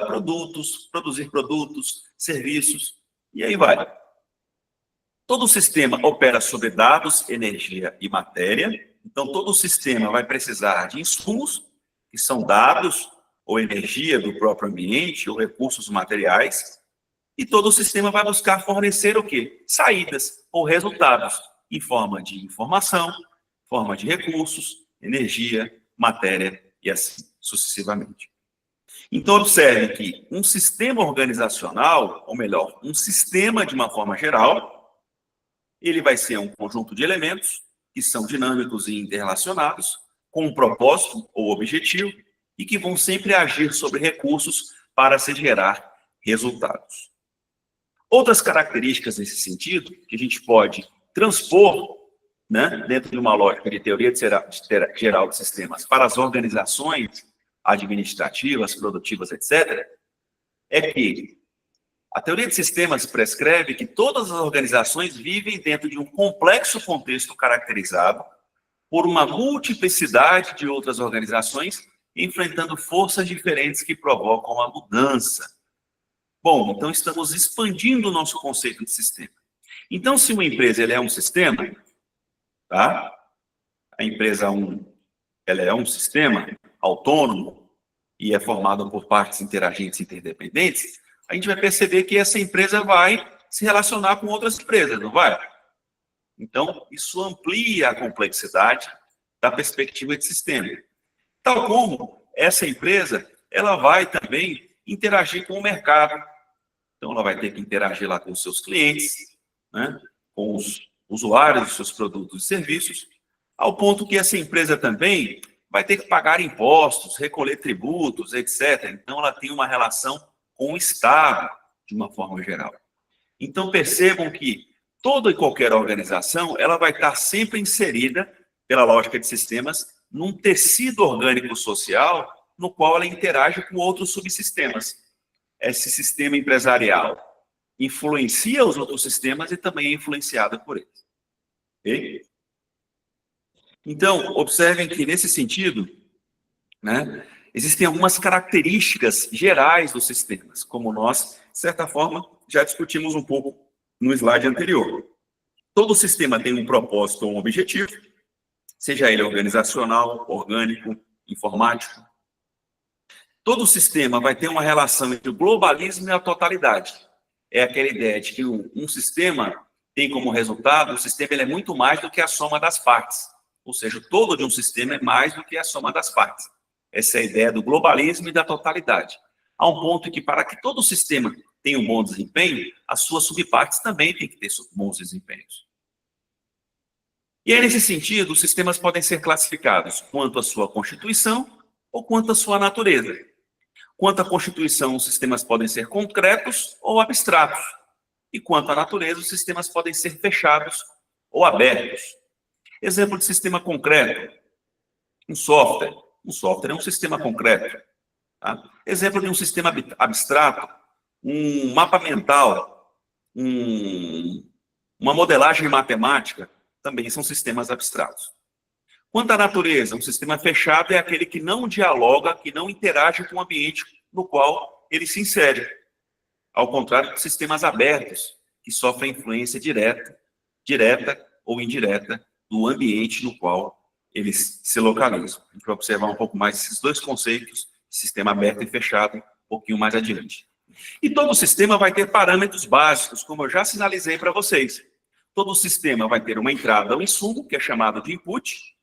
produzir produtos, serviços, e aí vai. Todo sistema opera sobre dados, energia e matéria, então todo sistema vai precisar de insumos, que são dados ou energia do próprio ambiente, ou recursos materiais, e todo sistema vai buscar fornecer o quê? Saídas ou resultados, em forma de informação, forma de recursos, energia, matéria e assim sucessivamente. Então, observe que um sistema organizacional, ou melhor, um sistema de uma forma geral, ele vai ser um conjunto de elementos que são dinâmicos e interrelacionados, com um propósito ou objetivo, e que vão sempre agir sobre recursos para se gerar resultados. Outras características nesse sentido, que a gente pode transpor, né, dentro de uma lógica de teoria geral de sistemas para as organizações administrativas, produtivas, etc., é que a teoria de sistemas prescreve que todas as organizações vivem dentro de um complexo contexto caracterizado por uma multiplicidade de outras organizações enfrentando forças diferentes que provocam a mudança. Bom, então estamos expandindo o nosso conceito de sistema. Então, se uma empresa ela é um sistema, tá? A empresa ela é um sistema autônomo e é formado por partes interagentes e interdependentes, a gente vai perceber que essa empresa vai se relacionar com outras empresas, não vai? Então, isso amplia a complexidade da perspectiva de sistema. Tal como essa empresa, ela vai também interagir com o mercado. Então, ela vai ter que interagir lá com os seus clientes, né, com os usuários dos seus produtos e serviços, ao ponto que essa empresa também vai ter que pagar impostos, recolher tributos, etc. Então, ela tem uma relação com o Estado, de uma forma geral. Então, percebam que toda e qualquer organização, ela vai estar sempre inserida, pela lógica de sistemas, num tecido orgânico social, no qual ela interage com outros subsistemas. Esse sistema empresarial influencia os outros sistemas e também é influenciado por eles. Okay? Então, observem que, nesse sentido, né, existem algumas características gerais dos sistemas, como nós, de certa forma, já discutimos um pouco no slide anterior. Todo sistema tem um propósito ou um objetivo, seja ele organizacional, orgânico, informático. Todo sistema vai ter uma relação entre o globalismo e a totalidade. É aquela ideia de que um sistema tem como resultado, o sistema ele é muito mais do que a soma das partes. Ou seja, o todo de um sistema é mais do que a soma das partes. Essa é a ideia do globalismo e da totalidade. Há um ponto que, para que todo sistema tem um bom desempenho, as suas subpartes também têm que ter bons desempenhos. E aí, nesse sentido, os sistemas podem ser classificados quanto à sua constituição ou quanto à sua natureza. Quanto à constituição, os sistemas podem ser concretos ou abstratos. E quanto à natureza, os sistemas podem ser fechados ou abertos. Exemplo de sistema concreto, um software. Um software é um sistema concreto. Tá? Exemplo de um sistema abstrato, um mapa mental, uma modelagem matemática, também são sistemas abstratos. Quanto à natureza, um sistema fechado é aquele que não dialoga, que não interage com o ambiente no qual ele se insere. Ao contrário de sistemas abertos, que sofrem influência direta ou indireta do ambiente no qual eles se localizam. A gente vai observar um pouco mais esses dois conceitos, sistema aberto e fechado, um pouquinho mais adiante. E todo sistema vai ter parâmetros básicos, como eu já sinalizei para vocês. Todo sistema vai ter uma entrada, um insumo, que é chamado de input.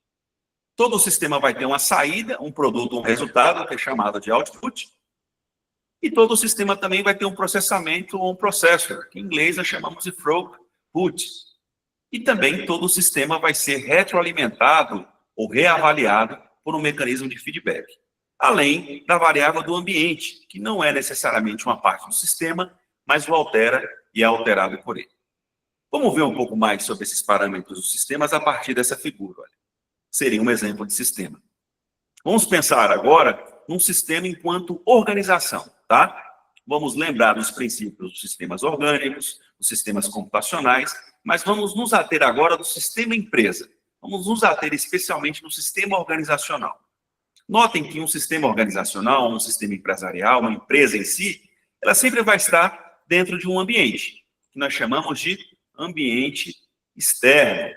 Todo sistema vai ter uma saída, um produto, um resultado, que é chamado de output. E todo sistema também vai ter um processamento ou um processor, que em inglês nós chamamos de throughput. E também todo sistema vai ser retroalimentado ou reavaliado por um mecanismo de feedback. Além da variável do ambiente, que não é necessariamente uma parte do sistema, mas o altera e é alterado por ele. Vamos ver um pouco mais sobre esses parâmetros dos sistemas a partir dessa figura. Olha. Seria um exemplo de sistema. Vamos pensar agora num sistema enquanto organização, tá? Vamos lembrar dos princípios dos sistemas orgânicos, dos sistemas computacionais, mas vamos nos ater agora do sistema empresa. Vamos nos ater especialmente no sistema organizacional. Notem que um sistema organizacional, um sistema empresarial, uma empresa em si, ela sempre vai estar dentro de um ambiente, que nós chamamos de ambiente externo.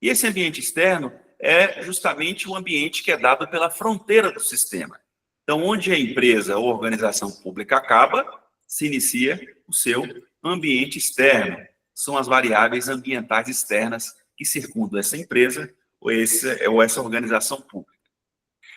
E esse ambiente externo é justamente o ambiente que é dado pela fronteira do sistema. Então, onde a empresa ou organização pública acaba, se inicia o seu ambiente externo. São as variáveis ambientais externas que circundam essa empresa ou essa organização pública.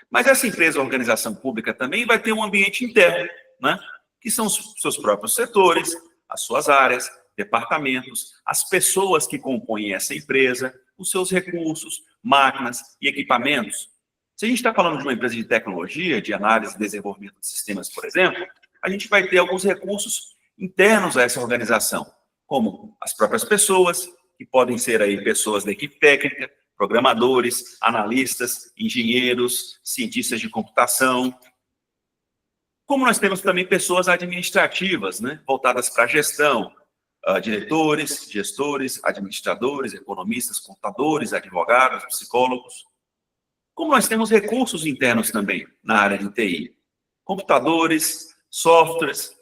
Mas essa empresa ou organização pública também vai ter um ambiente interno, né? Que são os seus próprios setores, as suas áreas, departamentos, as pessoas que compõem essa empresa, os seus recursos, máquinas e equipamentos. Se a gente está falando de uma empresa de tecnologia, de análise e desenvolvimento de sistemas, por exemplo, a gente vai ter alguns recursos internos a essa organização, como as próprias pessoas, que podem ser aí pessoas da equipe técnica, programadores, analistas, engenheiros, cientistas de computação. Como nós temos também pessoas administrativas, né, voltadas para a gestão, diretores, gestores, administradores, economistas, contadores, advogados, psicólogos. Como nós temos recursos internos também na área de TI. Computadores, softwares,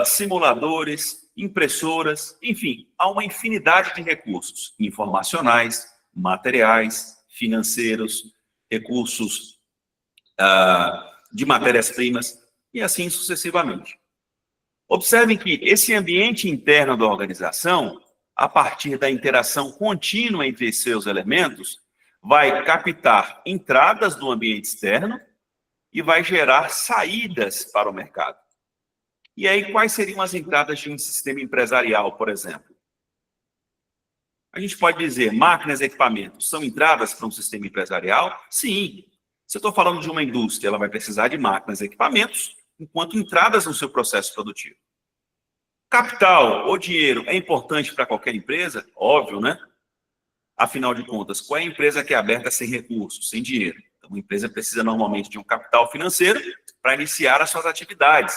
simuladores, impressoras, enfim, há uma infinidade de recursos informacionais, materiais, financeiros, recursos de matérias-primas e assim sucessivamente. Observem que esse ambiente interno da organização, a partir da interação contínua entre seus elementos, vai captar entradas do ambiente externo e vai gerar saídas para o mercado. E aí, quais seriam as entradas de um sistema empresarial, por exemplo? A gente pode dizer, máquinas e equipamentos são entradas para um sistema empresarial? Sim. Se eu estou falando de uma indústria, ela vai precisar de máquinas e equipamentos, enquanto entradas no seu processo produtivo. Capital ou dinheiro é importante para qualquer empresa? Óbvio, né? Afinal de contas, qual é a empresa que é aberta sem recursos, sem dinheiro? Então, uma empresa precisa normalmente de um capital financeiro para iniciar as suas atividades.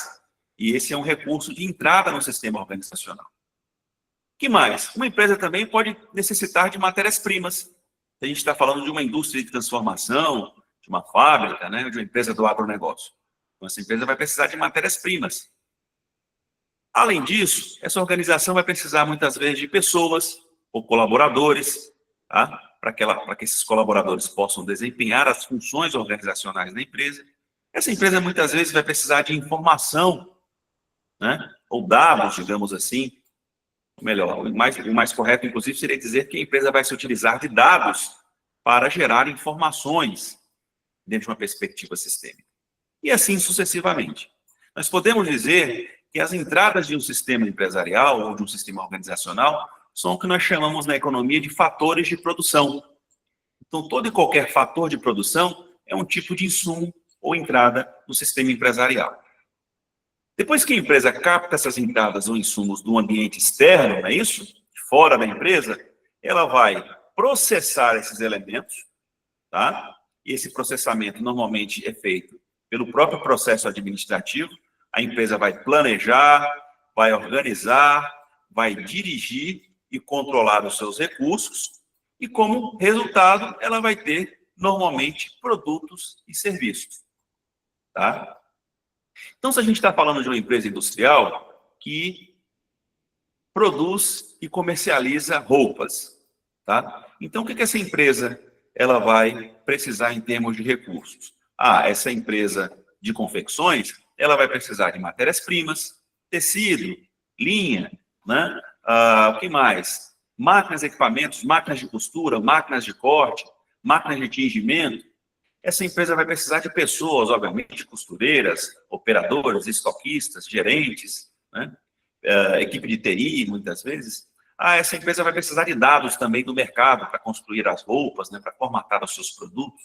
E esse é um recurso de entrada no sistema organizacional. O que mais? Uma empresa também pode necessitar de matérias-primas. A gente está falando de uma indústria de transformação, de uma fábrica, né, de uma empresa do agronegócio. Então, essa empresa vai precisar de matérias-primas. Além disso, essa organização vai precisar muitas vezes de pessoas ou colaboradores, tá? Para que esses colaboradores possam desempenhar as funções organizacionais da empresa. Essa empresa muitas vezes vai precisar de informação, né? Ou dados, digamos assim. Melhor, o mais correto, inclusive, seria dizer que a empresa vai se utilizar de dados para gerar informações dentro de uma perspectiva sistêmica. E assim sucessivamente. Nós podemos dizer que as entradas de um sistema empresarial ou de um sistema organizacional são o que nós chamamos na economia de fatores de produção. Então, todo e qualquer fator de produção é um tipo de insumo ou entrada no sistema empresarial. Depois que a empresa capta essas entradas ou insumos do ambiente externo, não é isso? Fora da empresa, ela vai processar esses elementos, tá? E esse processamento normalmente é feito pelo próprio processo administrativo. A empresa vai planejar, vai organizar, vai dirigir e controlar os seus recursos, e como resultado, ela vai ter, normalmente, produtos e serviços, tá? Então, se a gente está falando de uma empresa industrial que produz e comercializa roupas, tá? Então, o que essa empresa ela vai precisar em termos de recursos? Essa empresa de confecções, ela vai precisar de matérias-primas, tecido, linha, né? O que mais? Máquinas, equipamentos, máquinas de costura, máquinas de corte, máquinas de tingimento. Essa empresa vai precisar de pessoas, obviamente, costureiras, operadores, estoquistas, gerentes, né? Equipe de TI, muitas vezes. Essa empresa vai precisar de dados também do mercado para construir as roupas, né? Para formatar os seus produtos.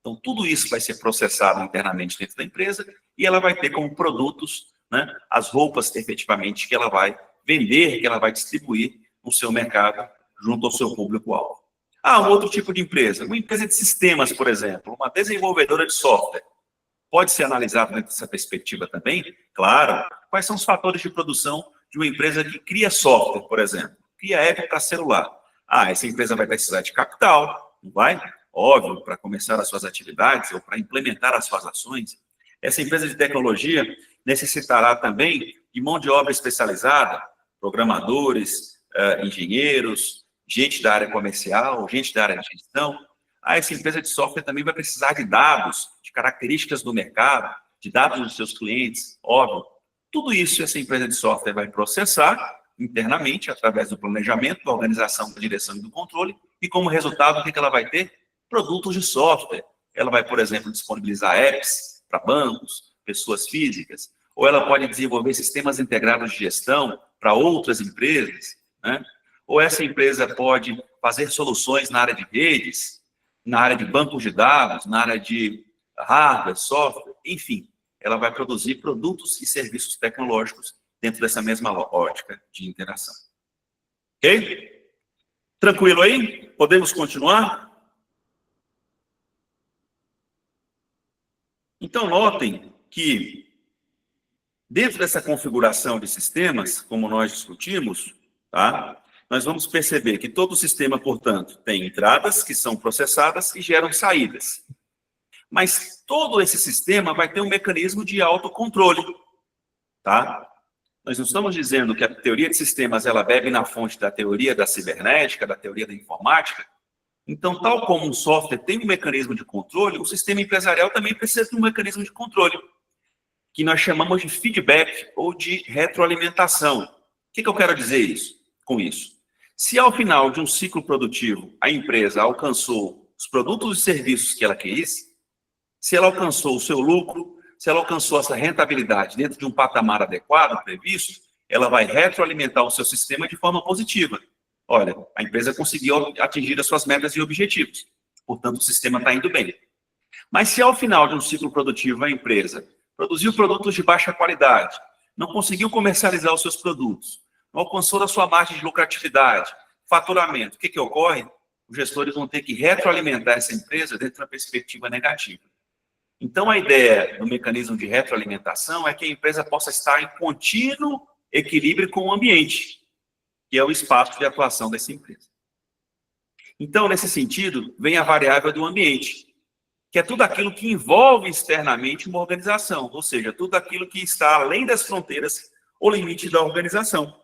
Então, tudo isso vai ser processado internamente dentro da empresa e ela vai ter como produtos, né, as roupas, efetivamente, que ela vai vender, que ela vai distribuir no seu mercado, junto ao seu público-alvo. Um outro tipo de empresa, uma empresa de sistemas, por exemplo, uma desenvolvedora de software. Pode ser analisado nessa perspectiva também, claro, quais são os fatores de produção de uma empresa que cria software, por exemplo, cria app para celular. Essa empresa vai precisar de capital, não vai? Óbvio, para começar as suas atividades ou para implementar as suas ações. Essa empresa de tecnologia necessitará também de mão de obra especializada, programadores, engenheiros, gente da área comercial, gente da área de gestão. Essa empresa de software também vai precisar de dados, de características do mercado, de dados dos seus clientes, óbvio. Tudo isso essa empresa de software vai processar internamente, através do planejamento, da organização, da direção e do controle, e como resultado, o que ela vai ter? Produtos de software. Ela vai, por exemplo, disponibilizar apps para bancos, pessoas físicas, ou ela pode desenvolver sistemas integrados de gestão para outras empresas, né? Ou essa empresa pode fazer soluções na área de redes, na área de bancos de dados, na área de hardware, software, enfim, ela vai produzir produtos e serviços tecnológicos dentro dessa mesma ótica de interação. Ok? Tranquilo aí? Podemos continuar? Então, notem que, dentro dessa configuração de sistemas, como nós discutimos, tá? Nós vamos perceber que todo sistema, portanto, tem entradas que são processadas e geram saídas. Mas todo esse sistema vai ter um mecanismo de autocontrole, tá? Nós não estamos dizendo que a teoria de sistemas ela bebe na fonte da teoria da cibernética, da teoria da informática. Então, tal como um software tem um mecanismo de controle, o sistema empresarial também precisa de um mecanismo de controle, que nós chamamos de feedback ou de retroalimentação. O que eu quero dizer com isso? Se ao final de um ciclo produtivo a empresa alcançou os produtos e serviços que ela quis, se ela alcançou o seu lucro, se ela alcançou essa rentabilidade dentro de um patamar adequado, previsto, ela vai retroalimentar o seu sistema de forma positiva. Olha, a empresa conseguiu atingir as suas metas e objetivos, portanto o sistema está indo bem. Mas se ao final de um ciclo produtivo a empresa produziu produtos de baixa qualidade, não conseguiu comercializar os seus produtos, não alcançou a sua margem de lucratividade, faturamento, o que ocorre? Os gestores vão ter que retroalimentar essa empresa dentro de uma perspectiva negativa. Então, a ideia do mecanismo de retroalimentação é que a empresa possa estar em contínuo equilíbrio com o ambiente, que é o espaço de atuação dessa empresa. Então, nesse sentido, vem a variável do ambiente, que é tudo aquilo que envolve externamente uma organização, ou seja, tudo aquilo que está além das fronteiras ou limite da organização.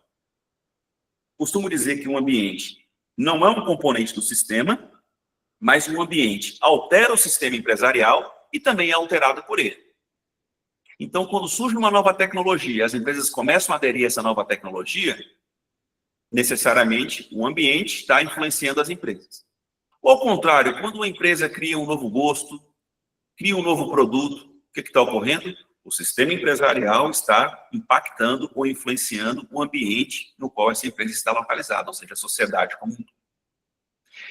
Costumo dizer que um ambiente não é um componente do sistema, mas um ambiente altera o sistema empresarial e também é alterado por ele. Então, quando surge uma nova tecnologia, as empresas começam a aderir a essa nova tecnologia, necessariamente o ambiente está influenciando as empresas. Ou ao contrário, quando uma empresa cria um novo gosto, cria um novo produto, o que está ocorrendo? o sistema empresarial está impactando ou influenciando o ambiente no qual essa empresa está localizada, ou seja, a sociedade como um todo.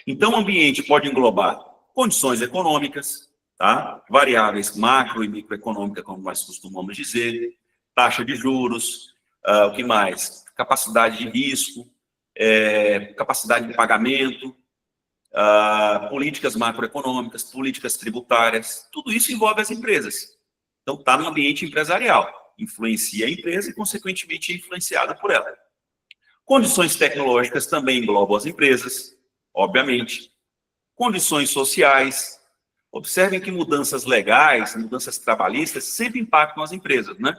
Então, o ambiente pode englobar condições econômicas, tá? Variáveis macro e microeconômicas, como nós costumamos dizer, taxa de juros, o que mais? Capacidade de risco, capacidade de pagamento, políticas macroeconômicas, políticas tributárias, tudo isso envolve as empresas. Então, está no ambiente empresarial, influencia a empresa e, consequentemente, é influenciada por ela. Condições tecnológicas também englobam as empresas, obviamente. Condições sociais. Observem que mudanças legais, mudanças trabalhistas, sempre impactam as empresas, né?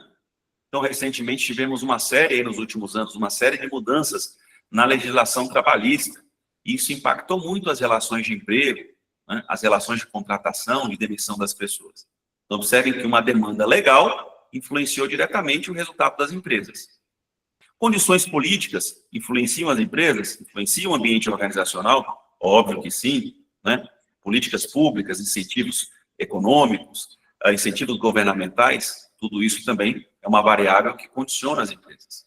Então, recentemente, tivemos uma série, aí, nos últimos anos, uma série de mudanças na legislação trabalhista. Isso impactou muito as relações de emprego, né? As relações de contratação, de demissão das pessoas. Então, observem que uma demanda legal influenciou diretamente o resultado das empresas. Condições políticas influenciam as empresas? Influenciam o ambiente organizacional? Óbvio que sim, né? Políticas públicas, incentivos econômicos, incentivos governamentais, tudo isso também é uma variável que condiciona as empresas.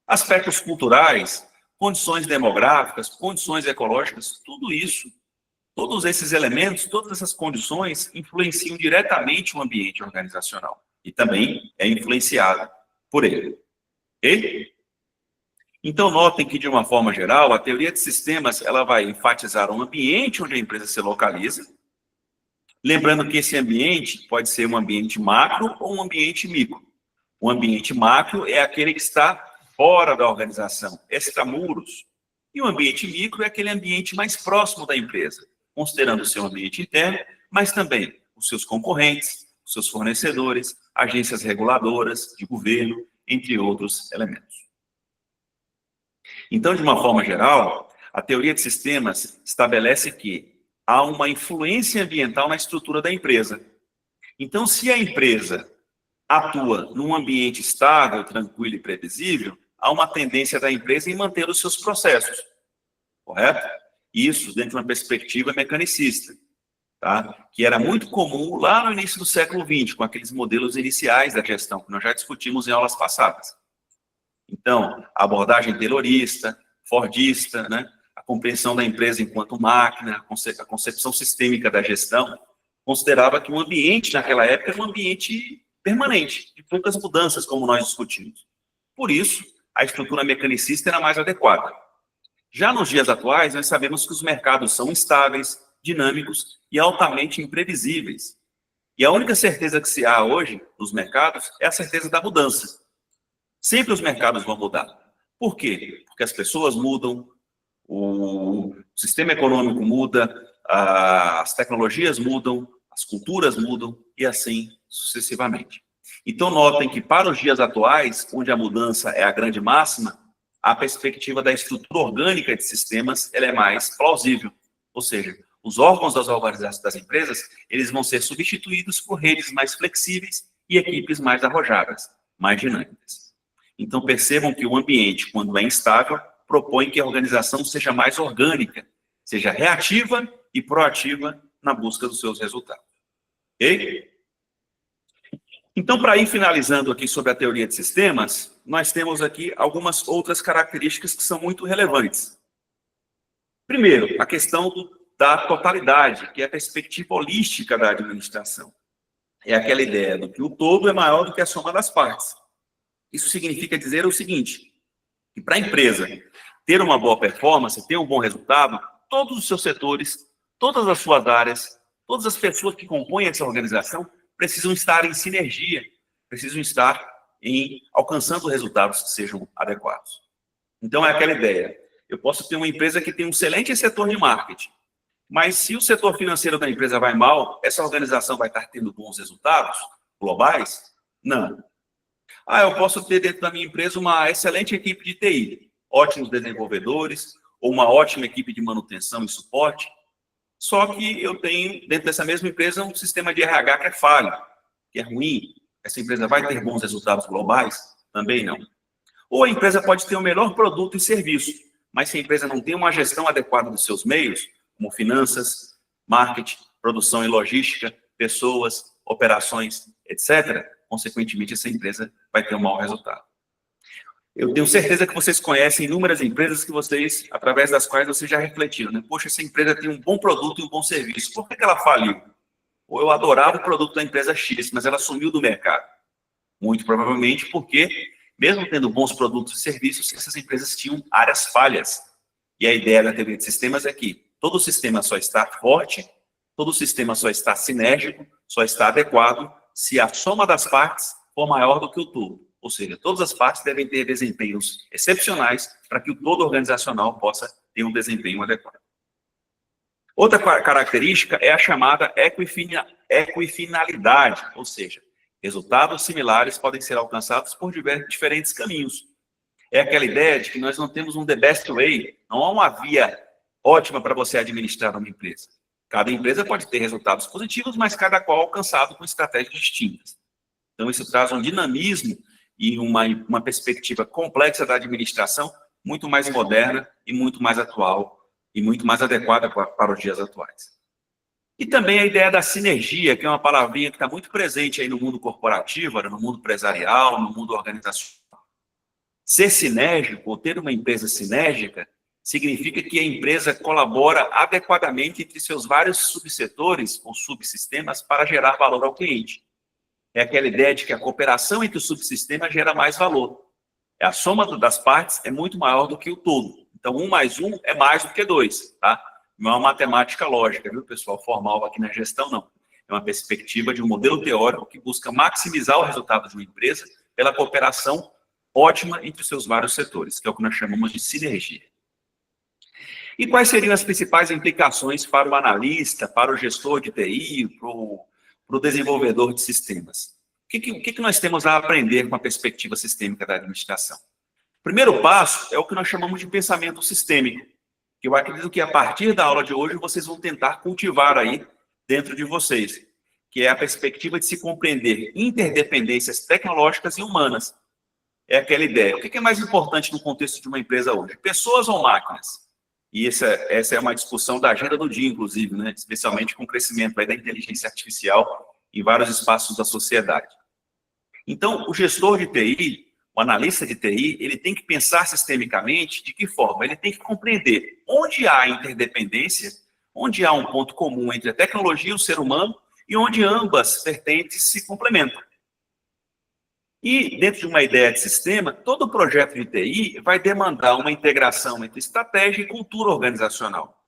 Aspectos culturais, condições demográficas, condições ecológicas, tudo isso, todos esses elementos, todas essas condições influenciam diretamente o ambiente organizacional e também é influenciado por ele. Ok? Então, notem que, de uma forma geral, a teoria de sistemas ela vai enfatizar um ambiente onde a empresa se localiza, lembrando que esse ambiente pode ser um ambiente macro ou um ambiente micro. O ambiente macro é aquele que está fora da organização, extramuros. E o ambiente micro é aquele ambiente mais próximo da empresa, considerando o seu ambiente interno, mas também os seus concorrentes, os seus fornecedores, agências reguladoras de governo, entre outros elementos. Então, de uma forma geral, a teoria de sistemas estabelece que há uma influência ambiental na estrutura da empresa. Então, se a empresa atua num ambiente estável, tranquilo e previsível, há uma tendência da empresa em manter os seus processos, correto? Isso dentro de uma perspectiva mecanicista, tá? Que era muito comum lá no início do século XX, com aqueles modelos iniciais da gestão, que nós já discutimos em aulas passadas. Então, a abordagem taylorista, fordista, né? A compreensão da empresa enquanto máquina, a concepção sistêmica da gestão, considerava que o ambiente naquela época era um ambiente permanente, de poucas mudanças, como nós discutimos. Por isso, a estrutura mecanicista era mais adequada. Já nos dias atuais, nós sabemos que os mercados são instáveis, dinâmicos e altamente imprevisíveis. E a única certeza que se há hoje nos mercados é a certeza da mudança. Sempre os mercados vão mudar. Por quê? Porque as pessoas mudam, o sistema econômico muda, as tecnologias mudam, as culturas mudam e assim sucessivamente. Então, notem que para os dias atuais, onde a mudança é a grande máxima, a perspectiva da estrutura orgânica de sistemas ela é mais plausível. Ou seja, os órgãos das organizações das empresas, eles vão ser substituídos por redes mais flexíveis e equipes mais arrojadas, mais dinâmicas. Então, percebam que o ambiente, quando é instável, propõe que a organização seja mais orgânica, seja reativa e proativa na busca dos seus resultados. Ok? Então, para ir finalizando aqui sobre a teoria de sistemas, nós temos aqui algumas outras características que são muito relevantes. Primeiro, a questão da totalidade, que é a perspectiva holística da administração. É aquela ideia do que o todo é maior do que a soma das partes. Isso significa dizer o seguinte, que para a empresa ter uma boa performance, ter um bom resultado, todos os seus setores, todas as suas áreas, todas as pessoas que compõem essa organização precisam estar em sinergia, precisam estar alcançando resultados que sejam adequados. Então, é aquela ideia. Eu posso ter uma empresa que tem um excelente setor de marketing, mas se o setor financeiro da empresa vai mal, essa organização vai estar tendo bons resultados globais? Não. Eu posso ter dentro da minha empresa uma excelente equipe de TI, ótimos desenvolvedores, ou uma ótima equipe de manutenção e suporte, só que eu tenho, dentro dessa mesma empresa, um sistema de RH que é falho, que é ruim. Essa empresa vai ter bons resultados globais? Também não. Ou a empresa pode ter o melhor produto e serviço, mas se a empresa não tem uma gestão adequada dos seus meios, como finanças, marketing, produção e logística, pessoas, operações, etc., consequentemente, essa empresa vai ter um mau resultado. Eu tenho certeza que vocês conhecem inúmeras empresas que vocês, através das quais vocês já refletiram, né? Poxa, essa empresa tem um bom produto e um bom serviço. Por que ela faliu? Ou eu adorava o produto da empresa X, mas ela sumiu do mercado. Muito provavelmente porque, mesmo tendo bons produtos e serviços, essas empresas tinham áreas falhas. E a ideia da teoria de sistemas é que todo sistema só está forte, todo sistema só está sinérgico, só está adequado se a soma das partes for maior do que o todo. Ou seja, todas as partes devem ter desempenhos excepcionais para que o todo organizacional possa ter um desempenho adequado. Outra característica é a chamada equifinalidade, ou seja, resultados similares podem ser alcançados por diferentes caminhos. É aquela ideia de que nós não temos um the best way, não há uma via ótima para você administrar uma empresa. Cada empresa pode ter resultados positivos, mas cada qual alcançado com estratégias distintas. Então, isso traz um dinamismo e uma perspectiva complexa da administração muito mais moderna e muito mais atual e muito mais adequada para os dias atuais. E também a ideia da sinergia, que é uma palavrinha que está muito presente aí no mundo corporativo, no mundo empresarial, no mundo organizacional. Ser sinérgico, ou ter uma empresa sinérgica, significa que a empresa colabora adequadamente entre seus vários subsetores ou subsistemas para gerar valor ao cliente. É aquela ideia de que a cooperação entre os subsistemas gera mais valor. A soma das partes é muito maior do que o todo. Então, 1 mais 1 é mais do que 2, tá? Não é uma matemática lógica, viu, pessoal? Formal aqui na gestão, não. É uma perspectiva de um modelo teórico que busca maximizar o resultado de uma empresa pela cooperação ótima entre os seus vários setores, que é o que nós chamamos de sinergia. E quais seriam as principais implicações para o analista, para o gestor de TI, para o desenvolvedor de sistemas? O que nós temos a aprender com a perspectiva sistêmica da administração? O primeiro passo é o que nós chamamos de pensamento sistêmico, que eu acredito que a partir da aula de hoje vocês vão tentar cultivar aí dentro de vocês, que é a perspectiva de se compreender interdependências tecnológicas e humanas. É aquela ideia. O que é mais importante no contexto de uma empresa hoje? Pessoas ou máquinas? E essa é uma discussão da agenda do dia, inclusive, né? Especialmente com o crescimento aí da inteligência artificial em vários espaços da sociedade. Então, o gestor de TI, o analista de TI, ele tem que pensar sistemicamente de que forma? Ele tem que compreender onde há interdependência, onde há um ponto comum entre a tecnologia e o ser humano e onde ambas vertentes se complementam. E, dentro de uma ideia de sistema, todo projeto de TI vai demandar uma integração entre estratégia e cultura organizacional.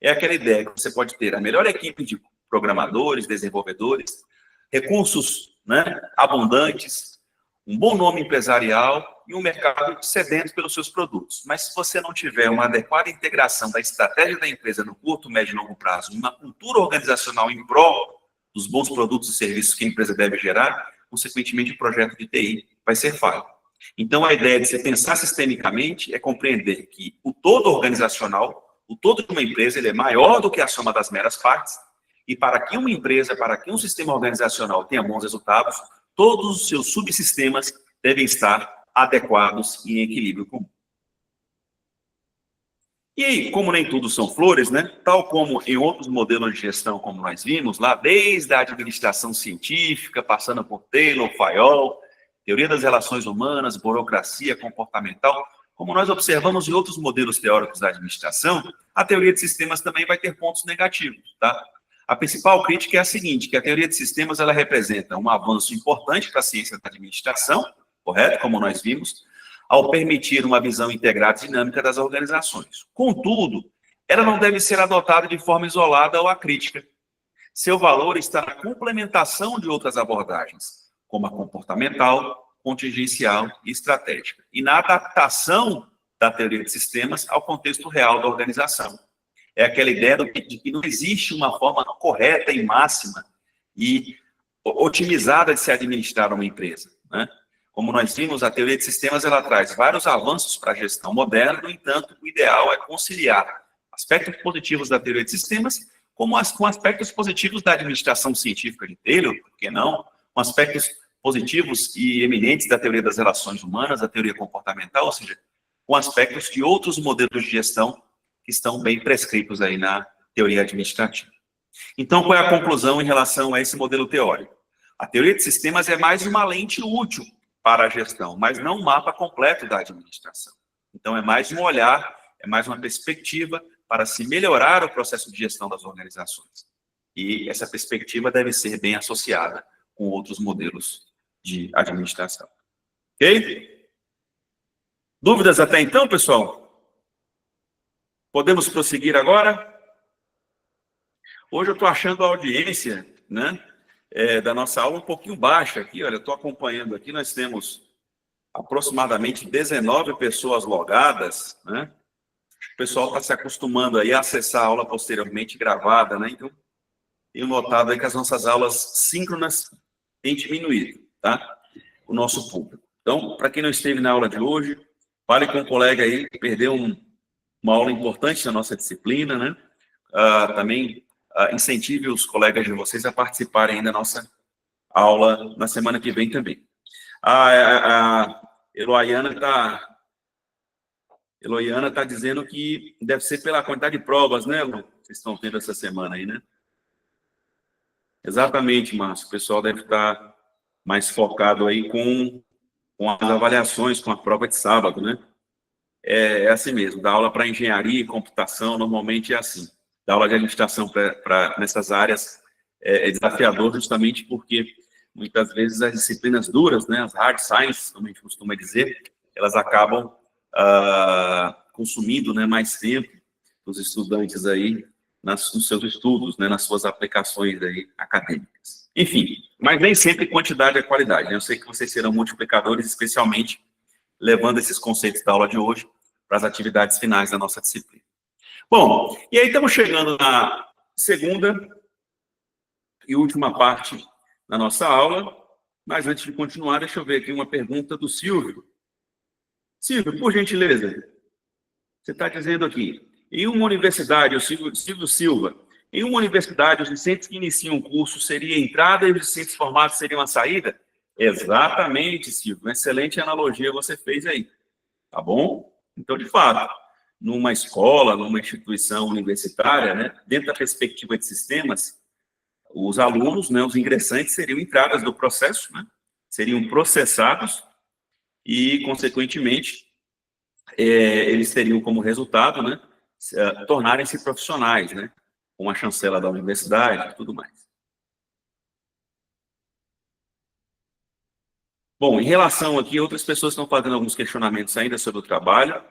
É aquela ideia que você pode ter a melhor equipe de programadores, desenvolvedores, recursos, né, abundantes, um bom nome empresarial e um mercado sedento pelos seus produtos. Mas se você não tiver uma adequada integração da estratégia da empresa no curto, médio e longo prazo, uma cultura organizacional em prol dos bons produtos e serviços que a empresa deve gerar, consequentemente o projeto de TI vai ser falho. Então a ideia de você pensar sistemicamente é compreender que o todo organizacional, o todo de uma empresa, ele é maior do que a soma das meras partes, e para que uma empresa, para que um sistema organizacional tenha bons resultados, todos os seus subsistemas devem estar adequados e em equilíbrio comum. E aí, como nem tudo são flores, né? Tal como em outros modelos de gestão, como nós vimos lá, desde a administração científica, passando por Taylor, Fayol, teoria das relações humanas, burocracia comportamental, como nós observamos em outros modelos teóricos da administração, a teoria de sistemas também vai ter pontos negativos, tá? A principal crítica é a seguinte, que a teoria de sistemas ela representa um avanço importante para a ciência da administração, correto? Como nós vimos, ao permitir uma visão integrada e dinâmica das organizações. Contudo, ela não deve ser adotada de forma isolada ou acrítica. Seu valor está na complementação de outras abordagens, como a comportamental, contingencial e estratégica, e na adaptação da teoria de sistemas ao contexto real da organização. É aquela ideia de que não existe uma forma correta e máxima e otimizada de se administrar uma empresa, né? Como nós vimos, a teoria de sistemas ela traz vários avanços para a gestão moderna, no entanto, o ideal é conciliar aspectos positivos da teoria de sistemas com aspectos positivos da administração científica de Taylor, por que não? Com aspectos positivos e eminentes da teoria das relações humanas, da teoria comportamental, ou seja, com aspectos de outros modelos de gestão que estão bem prescritos aí na teoria administrativa. Então, qual é a conclusão em relação a esse modelo teórico? A teoria de sistemas é mais uma lente útil para a gestão, mas não um mapa completo da administração. Então, é mais um olhar, é mais uma perspectiva para se melhorar o processo de gestão das organizações. E essa perspectiva deve ser bem associada com outros modelos de administração. Ok? Dúvidas até então, pessoal? Podemos prosseguir agora? Hoje eu estou achando a audiência, né, da nossa aula um pouquinho baixa aqui. Olha, eu estou acompanhando aqui, nós temos aproximadamente 19 pessoas logadas, né? O pessoal está se acostumando aí a acessar a aula posteriormente gravada, né? Então, tenho notado aí que as nossas aulas síncronas têm diminuído, tá? O nosso público. Então, para quem não esteve na aula de hoje, fale com o colega aí que perdeu uma aula importante na nossa disciplina, né? Também incentive os colegas de vocês a participarem da nossa aula na semana que vem também. A Eloiana está dizendo que deve ser pela quantidade de provas, né, Lu? Vocês estão tendo essa semana aí, né? Exatamente, Márcio. O pessoal deve estar mais focado aí com as avaliações, com a prova de sábado, né? É assim mesmo. Dar aula para engenharia e computação, normalmente é assim. Dar aula de administração nessas áreas é desafiador justamente porque muitas vezes as disciplinas duras, né, as hard sciences, como a gente costuma dizer, elas acabam consumindo, né, mais tempo dos estudantes aí nos seus estudos, né, nas suas aplicações aí acadêmicas. Enfim, mas nem sempre quantidade é qualidade, né? Eu sei que vocês serão multiplicadores, especialmente levando esses conceitos da aula de hoje para as atividades finais da nossa disciplina. Bom, e aí estamos chegando na segunda e última parte da nossa aula, mas antes de continuar, deixa eu ver aqui uma pergunta do Silvio. Silvio, por gentileza, você está dizendo aqui, em uma universidade, o Silvio Silva, em uma universidade, os discentes que iniciam um curso seria a entrada e os discentes formados seriam a saída? Exatamente, Silvio, uma excelente analogia você fez aí, tá bom? Então, de fato, numa escola, numa instituição universitária, né, dentro da perspectiva de sistemas, os alunos, né, os ingressantes seriam entradas do processo, né, seriam processados e, consequentemente, eles teriam como resultado, né, tornarem-se profissionais, né, com a chancela da universidade e tudo mais. Bom, em relação aqui, outras pessoas estão fazendo alguns questionamentos ainda sobre o trabalho,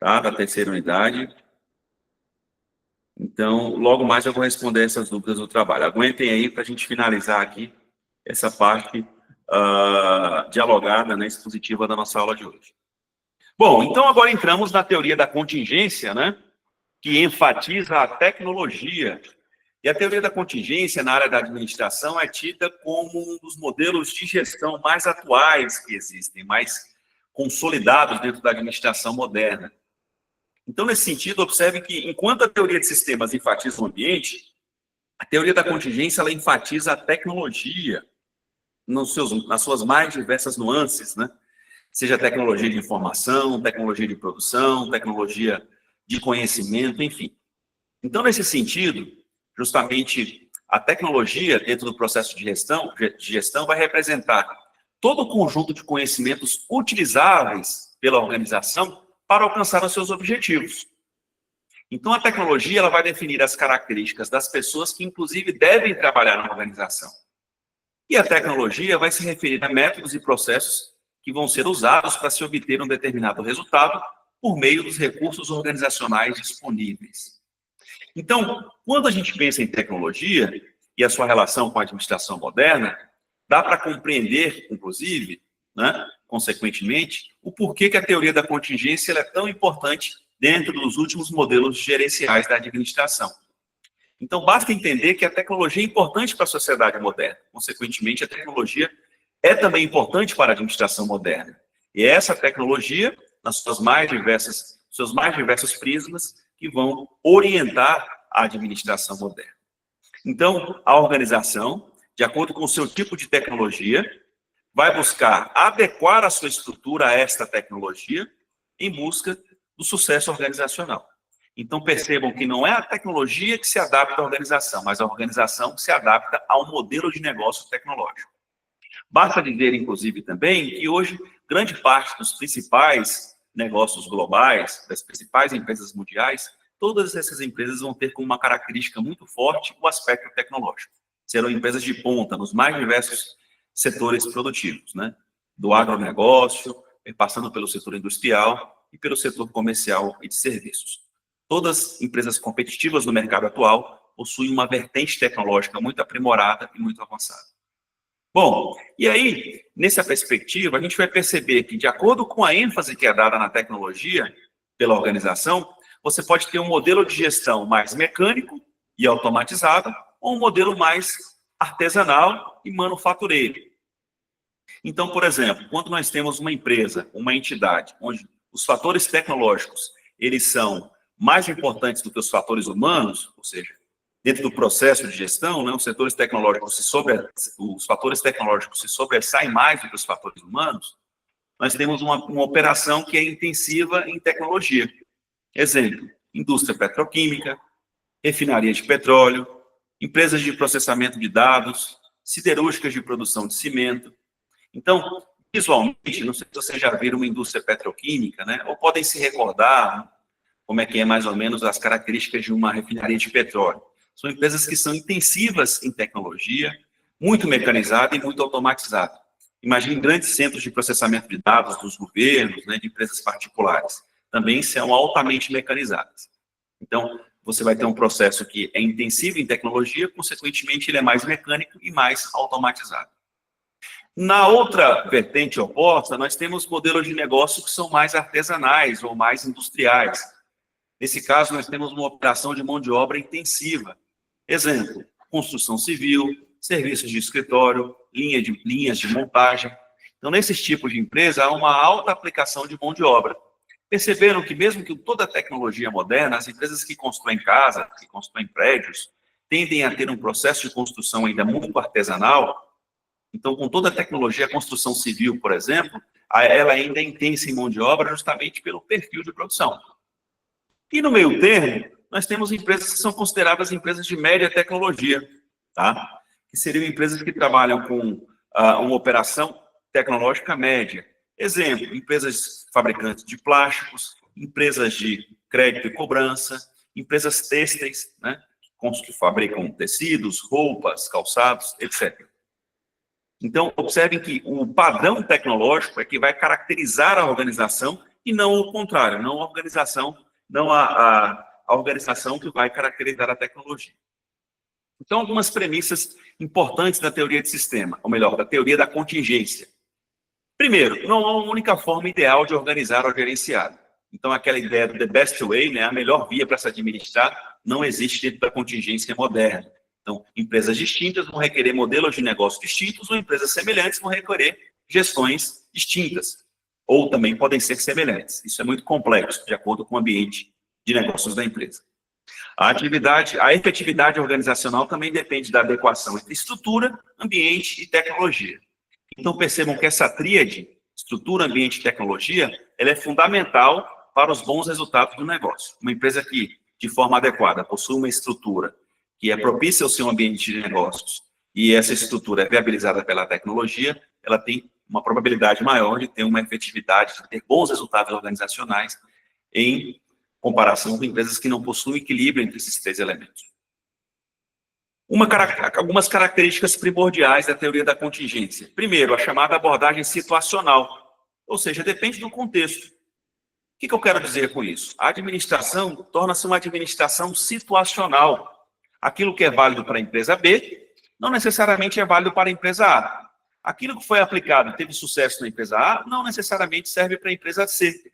tá, da terceira unidade. Então, logo mais eu vou responder essas dúvidas do trabalho. Aguentem aí para a gente finalizar aqui essa parte dialogada, né, expositiva da nossa aula de hoje. Bom, então agora entramos na teoria da contingência, né, que enfatiza a tecnologia. E a teoria da contingência na área da administração é tida como um dos modelos de gestão mais atuais que existem, mais consolidados dentro da administração moderna. Então, nesse sentido, observe que, enquanto a teoria de sistemas enfatiza o ambiente, a teoria da contingência ela enfatiza a tecnologia nas suas mais diversas nuances, né? Seja tecnologia de informação, tecnologia de produção, tecnologia de conhecimento, enfim. Então, nesse sentido, justamente a tecnologia dentro do processo de gestão vai representar todo o conjunto de conhecimentos utilizáveis pela organização para alcançar os seus objetivos. Então, a tecnologia ela vai definir as características das pessoas que, inclusive, devem trabalhar na organização. E a tecnologia vai se referir a métodos e processos que vão ser usados para se obter um determinado resultado por meio dos recursos organizacionais disponíveis. Então, quando a gente pensa em tecnologia e a sua relação com a administração moderna, dá para compreender, inclusive, né, consequentemente, o porquê que a teoria da contingência é tão importante dentro dos últimos modelos gerenciais da administração. Então, basta entender que a tecnologia é importante para a sociedade moderna. Consequentemente, a tecnologia é também importante para a administração moderna. E é essa tecnologia, nas seus mais diversos prismas, que vão orientar a administração moderna. Então, a organização, de acordo com o seu tipo de tecnologia, vai buscar adequar a sua estrutura a esta tecnologia em busca do sucesso organizacional. Então, percebam que não é a tecnologia que se adapta à organização, mas a organização que se adapta ao modelo de negócio tecnológico. Basta dizer, inclusive, também que hoje grande parte dos principais negócios globais, das principais empresas mundiais, todas essas empresas vão ter como uma característica muito forte o aspecto tecnológico. Serão empresas de ponta nos mais diversos setores produtivos, né? Do agronegócio, passando pelo setor industrial e pelo setor comercial e de serviços. Todas empresas competitivas no mercado atual possuem uma vertente tecnológica muito aprimorada e muito avançada. Bom, e aí, nessa perspectiva, a gente vai perceber que, de acordo com a ênfase que é dada na tecnologia pela organização, você pode ter um modelo de gestão mais mecânico e automatizado, ou um modelo mais artesanal e manufatureiro. Então, por exemplo, quando nós temos uma empresa, uma entidade, onde os fatores tecnológicos, eles são mais importantes do que os fatores humanos, ou seja, dentro do processo de gestão, né, os fatores tecnológicos se sobressaem mais do que os fatores humanos, nós temos uma operação que é intensiva em tecnologia. Exemplo, indústria petroquímica, refinaria de petróleo, empresas de processamento de dados, siderúrgicas de produção de cimento. Então, visualmente, não sei se vocês já viram uma indústria petroquímica, né, ou podem se recordar como é que é mais ou menos as características de uma refinaria de petróleo. São empresas que são intensivas em tecnologia, muito mecanizada e muito automatizada. Imagine grandes centros de processamento de dados dos governos, né, de empresas particulares. Também são altamente mecanizadas. Então, você vai ter um processo que é intensivo em tecnologia, consequentemente, ele é mais mecânico e mais automatizado. Na outra vertente oposta, nós temos modelos de negócio que são mais artesanais ou mais industriais. Nesse caso, nós temos uma operação de mão de obra intensiva. Exemplo, construção civil, serviços de escritório, linhas de montagem. Então, nesses tipos de empresa, há uma alta aplicação de mão de obra. Perceberam que mesmo que toda a tecnologia moderna, as empresas que constroem casas, que constroem prédios, tendem a ter um processo de construção ainda muito artesanal. Então, com toda a tecnologia, a construção civil, por exemplo, ela ainda é intensa em mão de obra justamente pelo perfil de produção. E no meio termo, nós temos empresas que são consideradas empresas de média tecnologia, tá? Que seriam empresas que trabalham com uma operação tecnológica média. Exemplo, empresas fabricantes de plásticos, empresas de crédito e cobrança, empresas têxteis, né? Que fabricam tecidos, roupas, calçados, etc. Então, observem que o padrão tecnológico é que vai caracterizar a organização e não o contrário, não a organização que vai caracterizar a tecnologia. Então, algumas premissas importantes da teoria de sistema, ou melhor, da teoria da contingência. Primeiro, não há uma única forma ideal de organizar ou gerenciar. Então, aquela ideia do the best way, né, a melhor via para se administrar, não existe dentro da contingência moderna. Então, empresas distintas vão requerer modelos de negócio distintos, ou empresas semelhantes vão requerer gestões distintas. Ou também podem ser semelhantes. Isso é muito complexo, de acordo com o ambiente de negócios da empresa. A efetividade organizacional também depende da adequação entre estrutura, ambiente e tecnologia. Então, percebam que essa tríade, estrutura, ambiente e tecnologia, ela é fundamental para os bons resultados do negócio. Uma empresa que, de forma adequada, possui uma estrutura que é propícia ao seu ambiente de negócios e essa estrutura é viabilizada pela tecnologia, ela tem uma probabilidade maior de ter uma efetividade, de ter bons resultados organizacionais em comparação com empresas que não possuem equilíbrio entre esses três elementos. Algumas características primordiais da teoria da contingência. Primeiro, a chamada abordagem situacional, ou seja, depende do contexto. O que eu quero dizer com isso? A administração torna-se uma administração situacional. Aquilo que é válido para a empresa B, não necessariamente é válido para a empresa A. Aquilo que foi aplicado e teve sucesso na empresa A, não necessariamente serve para a empresa C.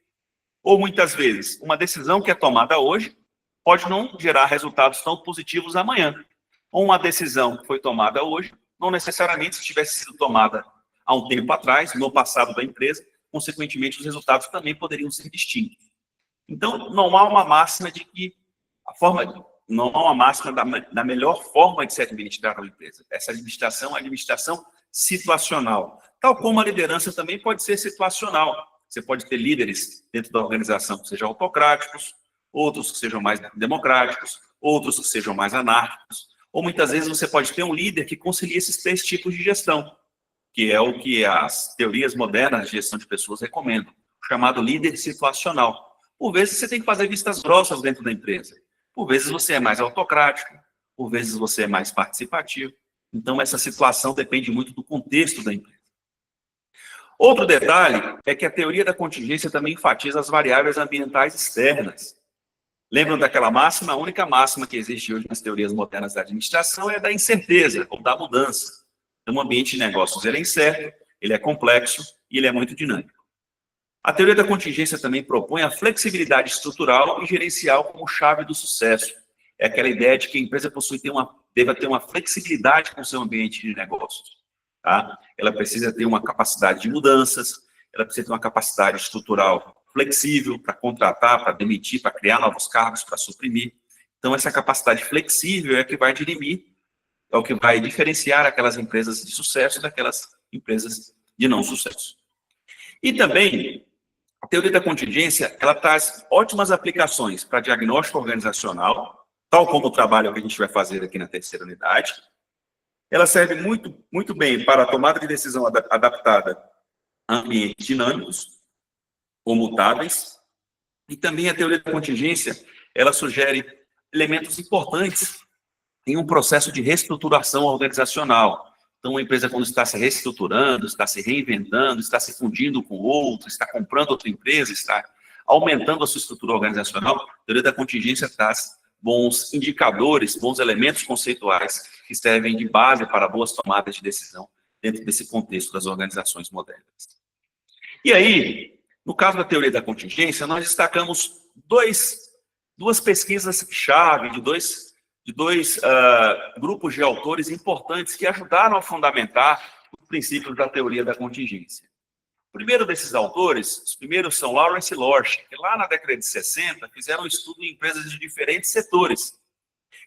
Ou, muitas vezes, uma decisão que é tomada hoje pode não gerar resultados tão positivos amanhã. Ou uma decisão que foi tomada hoje, não necessariamente, se tivesse sido tomada há um tempo atrás, no passado da empresa, consequentemente, os resultados também poderiam ser distintos. Então, não há uma máxima de que não há uma máxima da melhor forma de se administrar uma empresa. Essa administração é uma administração situacional. Tal como a liderança também pode ser situacional. Você pode ter líderes dentro da organização que sejam autocráticos, outros que sejam mais democráticos, outros que sejam mais anárquicos, ou muitas vezes você pode ter um líder que concilia esses 3 tipos de gestão, que é o que as teorias modernas de gestão de pessoas recomendam, o chamado líder situacional. Por vezes você tem que fazer vistas grossas dentro da empresa, por vezes você é mais autocrático, por vezes você é mais participativo. Então, essa situação depende muito do contexto da empresa. Outro detalhe é que a teoria da contingência também enfatiza as variáveis ambientais externas. Lembram daquela máxima? A única máxima que existe hoje nas teorias modernas da administração é a da incerteza, ou da mudança. Então, o ambiente de negócios ele é incerto, ele é complexo e ele é muito dinâmico. A teoria da contingência também propõe a flexibilidade estrutural e gerencial como chave do sucesso. É aquela ideia de que a empresa deva ter uma flexibilidade com o seu ambiente de negócios. Tá? Ela precisa ter uma capacidade de mudanças, ela precisa ter uma capacidade estrutural flexível para contratar, para demitir, para criar novos cargos, para suprimir. Então, essa capacidade flexível é que vai dirimir, é o que vai diferenciar aquelas empresas de sucesso daquelas empresas de não sucesso. E também, a teoria da contingência, ela traz ótimas aplicações para diagnóstico organizacional, tal como o trabalho que a gente vai fazer aqui na terceira unidade. Ela serve muito bem para a tomada de decisão adaptada a ambientes dinâmicos ou mutáveis. E também a teoria da contingência, ela sugere elementos importantes em um processo de reestruturação organizacional. Então, a empresa, quando está se reestruturando, está se reinventando, está se fundindo com outro, está comprando outra empresa, está aumentando a sua estrutura organizacional, a teoria da contingência traz bons indicadores, bons elementos conceituais que servem de base para boas tomadas de decisão dentro desse contexto das organizações modernas. E aí, no caso da teoria da contingência, nós destacamos duas pesquisas-chave de dois grupos de autores importantes que ajudaram a fundamentar os princípios da teoria da contingência. O primeiro desses autores, os primeiros são Lawrence e Lorsch, que lá na década de 60 fizeram um estudo em empresas de diferentes setores.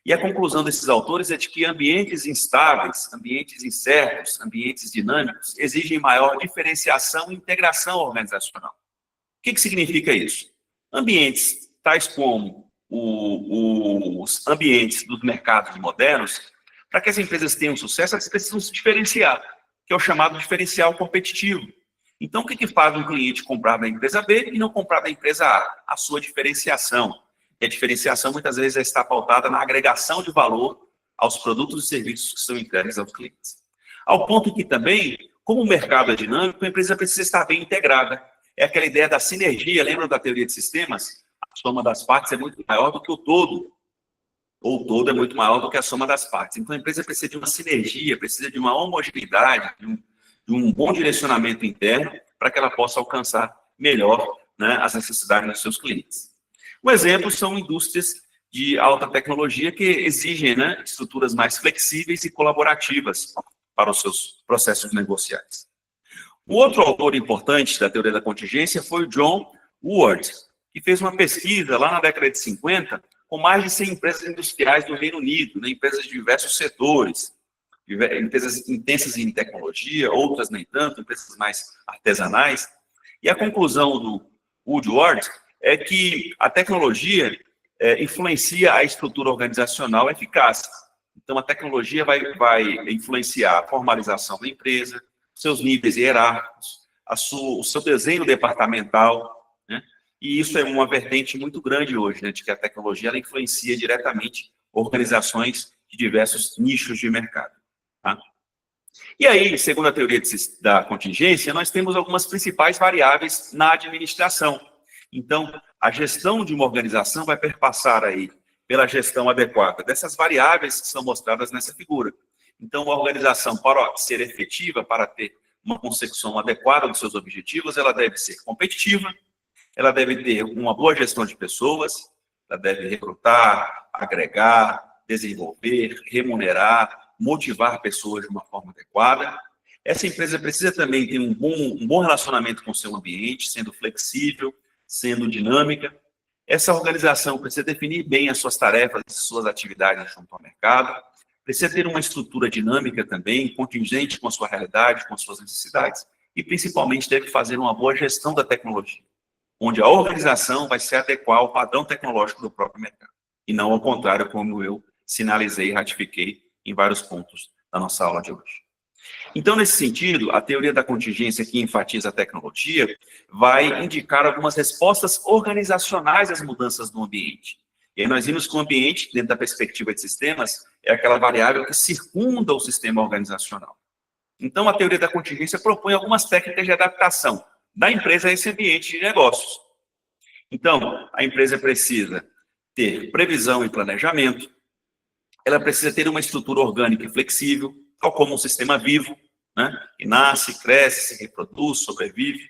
E a conclusão desses autores é de que ambientes instáveis, ambientes incertos, ambientes dinâmicos, exigem maior diferenciação e integração organizacional. O que significa isso? Ambientes tais como os ambientes dos mercados modernos, para que as empresas tenham sucesso, elas precisam se diferenciar, que é o chamado diferencial competitivo. Então, o que faz um cliente comprar da empresa B e não comprar da empresa A? A sua diferenciação. E a diferenciação, muitas vezes, está pautada na agregação de valor aos produtos e serviços que são entregues aos clientes. Ao ponto que também, como o mercado é dinâmico, a empresa precisa estar bem integrada. É aquela ideia da sinergia, lembra da teoria de sistemas? A soma das partes é muito maior do que o todo. Ou o todo é muito maior do que a soma das partes. Então, a empresa precisa de uma sinergia, precisa de uma homogeneidade, de um bom direcionamento interno para que ela possa alcançar melhor, né, as necessidades dos seus clientes. Um exemplo são indústrias de alta tecnologia que exigem, né, estruturas mais flexíveis e colaborativas para os seus processos negociais. O outro autor importante da teoria da contingência foi o John Woodward, que fez uma pesquisa lá na década de 50 com mais de 100 empresas industriais do Reino Unido, né, empresas de diversos setores, empresas intensas em tecnologia, outras nem tanto, empresas mais artesanais. E a conclusão do Woodward é que a tecnologia influencia a estrutura organizacional eficaz. Então, a tecnologia vai influenciar a formalização da empresa, seus níveis hierárquicos, o seu desenho departamental, né? E isso é uma vertente muito grande hoje, né, de que a tecnologia ela influencia diretamente organizações de diversos nichos de mercado. Tá? E aí, segundo a teoria da contingência, nós temos algumas principais variáveis na administração. Então, a gestão de uma organização vai perpassar aí pela gestão adequada dessas variáveis que são mostradas nessa figura. Então, a organização, para ser efetiva, para ter uma consecução adequada dos seus objetivos, ela deve ser competitiva, ela deve ter uma boa gestão de pessoas, ela deve recrutar, agregar, desenvolver, remunerar, motivar pessoas de uma forma adequada. Essa empresa precisa também ter um bom relacionamento com o seu ambiente, sendo flexível, sendo dinâmica. Essa organização precisa definir bem as suas tarefas, as suas atividades junto ao mercado. Precisa ter uma estrutura dinâmica também, contingente com a sua realidade, com as suas necessidades. E, principalmente, deve fazer uma boa gestão da tecnologia. onde a organização vai se adequar ao padrão tecnológico do próprio mercado, e não ao contrário, como eu sinalizei e ratifiquei em vários pontos da nossa aula de hoje. Então, nesse sentido, a teoria da contingência, que enfatiza a tecnologia, vai indicar algumas respostas organizacionais às mudanças do ambiente. E aí nós vimos que o ambiente, dentro da perspectiva de sistemas, é aquela variável que circunda o sistema organizacional. Então, a teoria da contingência propõe algumas técnicas de adaptação da empresa a esse ambiente de negócios. Então, a empresa precisa ter previsão e planejamento, ela precisa ter uma estrutura orgânica e flexível, tal como um sistema vivo, né, que nasce, cresce, se reproduz, sobrevive.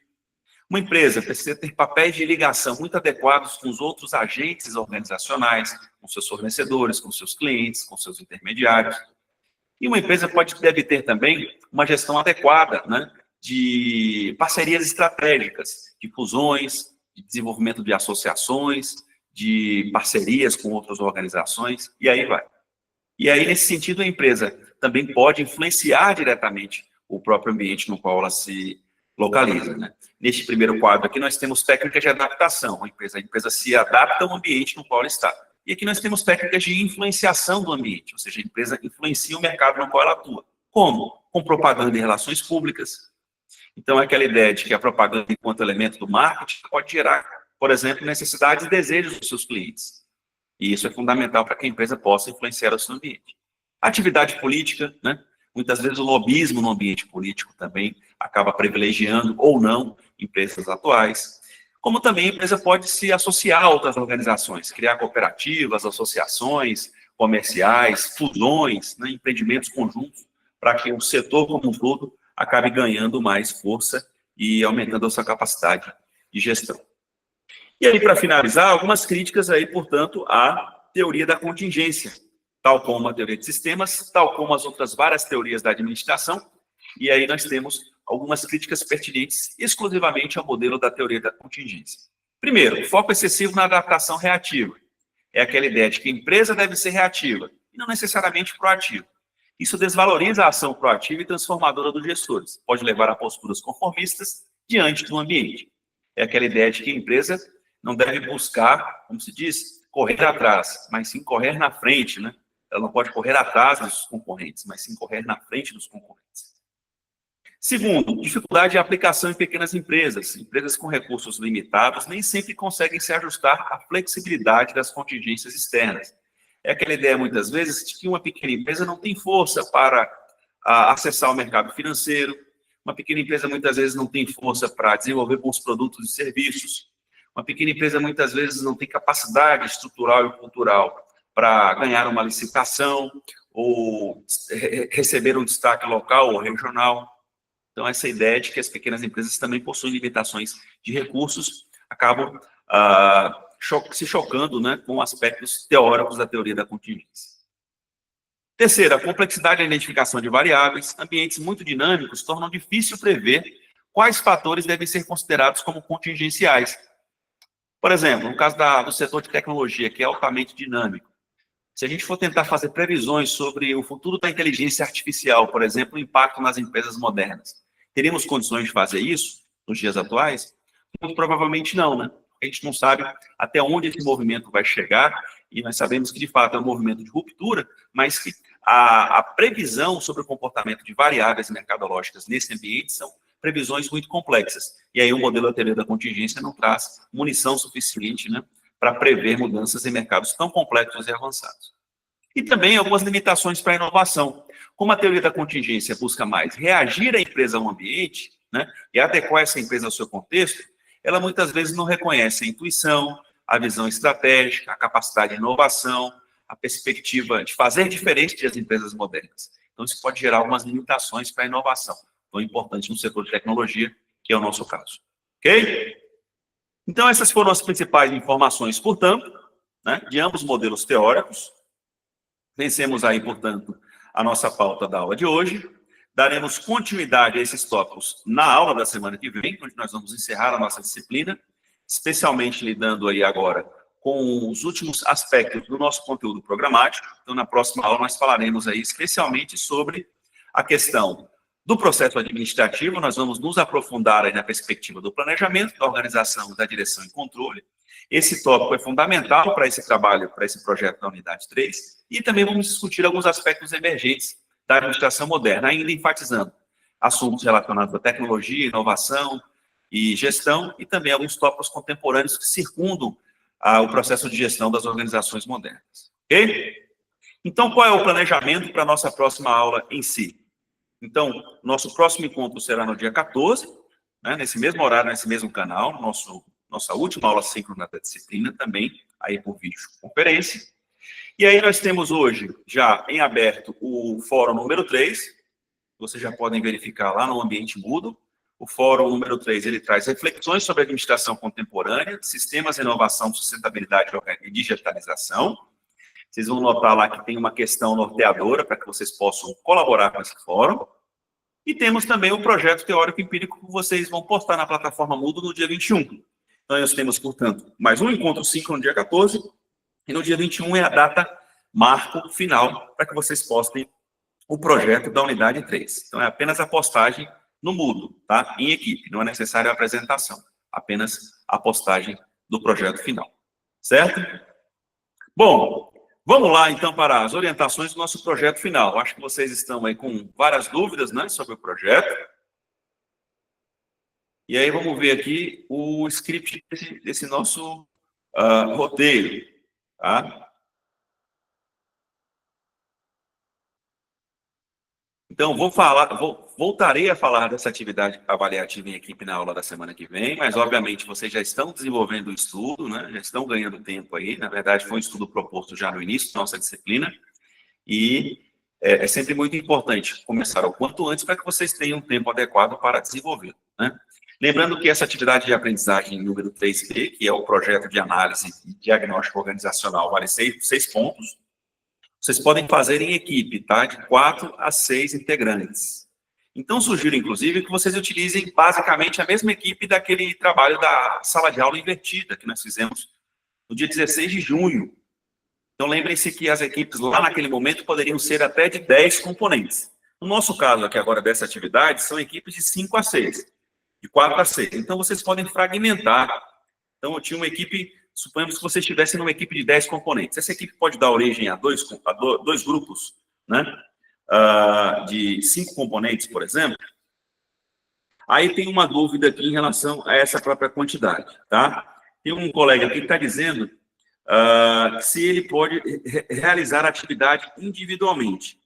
Uma empresa precisa ter papéis de ligação muito adequados com os outros agentes organizacionais, com seus fornecedores, com seus clientes, com seus intermediários. E uma empresa deve ter também uma gestão adequada, né, de parcerias estratégicas, de fusões, de desenvolvimento de associações, de parcerias com outras organizações, e aí vai. E aí, nesse sentido, a empresa também pode influenciar diretamente o próprio ambiente no qual ela se localiza, né? Neste primeiro quadro aqui, nós temos técnicas de adaptação. A empresa se adapta ao ambiente no qual ela está. E aqui nós temos técnicas de influenciação do ambiente, ou seja, a empresa influencia o mercado no qual ela atua. Como? Com propaganda e relações públicas. Então, é aquela ideia de que a propaganda, enquanto elemento do marketing, pode gerar, por exemplo, necessidades e desejos dos seus clientes. E isso é fundamental para que a empresa possa influenciar o seu ambiente. Atividade política, né? Muitas vezes o lobismo no ambiente político também acaba privilegiando ou não empresas atuais. Como também a empresa pode se associar a outras organizações, criar cooperativas, associações comerciais, fusões, né? Empreendimentos conjuntos, para que o setor como um todo acabe ganhando mais força e aumentando a sua capacidade de gestão. E aí, para finalizar, algumas críticas aí, portanto, à teoria da contingência, tal como a teoria de sistemas, tal como as outras várias teorias da administração. E aí nós temos algumas críticas pertinentes exclusivamente ao modelo da teoria da contingência. Primeiro, foco excessivo na adaptação reativa. É aquela ideia de que a empresa deve ser reativa e não necessariamente proativa. Isso desvaloriza a ação proativa e transformadora dos gestores. Pode levar a posturas conformistas diante do ambiente. É aquela ideia de que a empresa não deve buscar, como se diz, correr atrás, mas sim correr na frente, né? Ela não pode correr atrás dos concorrentes, mas sim correr na frente dos concorrentes. Segundo, dificuldade de aplicação em pequenas empresas. Empresas com recursos limitados nem sempre conseguem se ajustar à flexibilidade das contingências externas. É aquela ideia, muitas vezes, de que uma pequena empresa não tem força para acessar o mercado financeiro, uma pequena empresa, muitas vezes, não tem força para desenvolver bons produtos e serviços, uma pequena empresa, muitas vezes, não tem capacidade estrutural e cultural para ganhar uma licitação ou receber um destaque local ou regional. Então, essa ideia de que as pequenas empresas também possuem limitações de recursos acabam se chocando, né, com aspectos teóricos da teoria da contingência. Terceira, a complexidade da identificação de variáveis. Ambientes muito dinâmicos tornam difícil prever quais fatores devem ser considerados como contingenciais. Por exemplo, no caso do setor de tecnologia, que é altamente dinâmico, se a gente for tentar fazer previsões sobre o futuro da inteligência artificial, por exemplo, o impacto nas empresas modernas, teríamos condições de fazer isso nos dias atuais? Muito provavelmente não, né? A gente não sabe até onde esse movimento vai chegar, e nós sabemos que, de fato, é um movimento de ruptura, mas que a previsão sobre o comportamento de variáveis mercadológicas nesse ambiente são previsões muito complexas. E aí o modelo da teoria da contingência não traz munição suficiente, né, para prever mudanças em mercados tão complexos e avançados. E também algumas limitações para a inovação. Como a teoria da contingência busca mais reagir à empresa ao ambiente, né, e adequar essa empresa ao seu contexto, ela muitas vezes não reconhece a intuição, a visão estratégica, a capacidade de inovação, a perspectiva de fazer diferente das empresas modernas. Então, isso pode gerar algumas limitações para a inovação, tão importante no setor de tecnologia, que é o nosso caso. Ok? Então, essas foram as principais informações, portanto, né, de ambos modelos teóricos. Vencemos aí, portanto, a nossa pauta da aula de hoje. Daremos continuidade a esses tópicos na aula da semana que vem, onde nós vamos encerrar a nossa disciplina, especialmente lidando aí agora com os últimos aspectos do nosso conteúdo programático. Então, na próxima aula, nós falaremos aí especialmente sobre a questão Do processo administrativo, nós vamos nos aprofundar aí na perspectiva do planejamento, da organização, da direção e controle. Esse tópico é fundamental para esse trabalho, para esse projeto da Unidade 3, e também vamos discutir alguns aspectos emergentes da administração moderna, ainda enfatizando assuntos relacionados à tecnologia, inovação e gestão, e também alguns tópicos contemporâneos que circundam o processo de gestão das organizações modernas. Ok? Então, qual é o planejamento para a nossa próxima aula em si? Então, nosso próximo encontro será no dia 14, né, nesse mesmo horário, nesse mesmo canal, nossa última aula síncrona da disciplina, também aí por videoconferência. E aí nós temos hoje, já em aberto, o fórum número 3, vocês já podem verificar lá no ambiente Moodle. O fórum número 3, ele traz reflexões sobre a administração contemporânea, sistemas de inovação, sustentabilidade e digitalização. Vocês vão notar lá que tem uma questão norteadora para que vocês possam colaborar com esse fórum. E temos também o projeto teórico empírico que vocês vão postar na plataforma Moodle no dia 21. Então, nós temos, portanto, mais um encontro síncrono no dia 14, e no dia 21 é a data marco final para que vocês postem o projeto da unidade 3. Então, é apenas a postagem no Moodle, tá? Em equipe, não é necessária a apresentação, apenas a postagem do projeto final, certo? Bom, vamos lá, então, para as orientações do nosso projeto final. Acho que vocês estão aí com várias dúvidas, né, sobre o projeto. E aí vamos ver aqui o script desse nosso roteiro, tá? Então, voltarei a falar dessa atividade avaliativa em equipe na aula da semana que vem, mas, obviamente, vocês já estão desenvolvendo o estudo, né? Já estão ganhando tempo aí. Na verdade, foi um estudo proposto já no início da nossa disciplina. E é sempre muito importante começar o quanto antes para que vocês tenham um tempo adequado para desenvolver, né? Lembrando que essa atividade de aprendizagem número 3B, que é o projeto de análise e diagnóstico organizacional, vale 6 pontos. Vocês podem fazer em equipe, tá? De 4 a 6 integrantes. Então, sugiro, inclusive, que vocês utilizem basicamente a mesma equipe daquele trabalho da sala de aula invertida que nós fizemos no dia 16 de junho. Então, lembrem-se que as equipes lá naquele momento poderiam ser até de 10 componentes. No nosso caso aqui agora dessa atividade, são equipes de 5 a 6, de 4 a 6. Então, vocês podem fragmentar. Então, eu tinha uma equipe... Suponhamos que vocês estivessem numa equipe de 10 componentes. Essa equipe pode dar origem a dois grupos, né? De 5 componentes, por exemplo. Aí tem uma dúvida aqui em relação a essa própria quantidade, tá? Tem um colega aqui que está dizendo se ele pode realizar a atividade individualmente.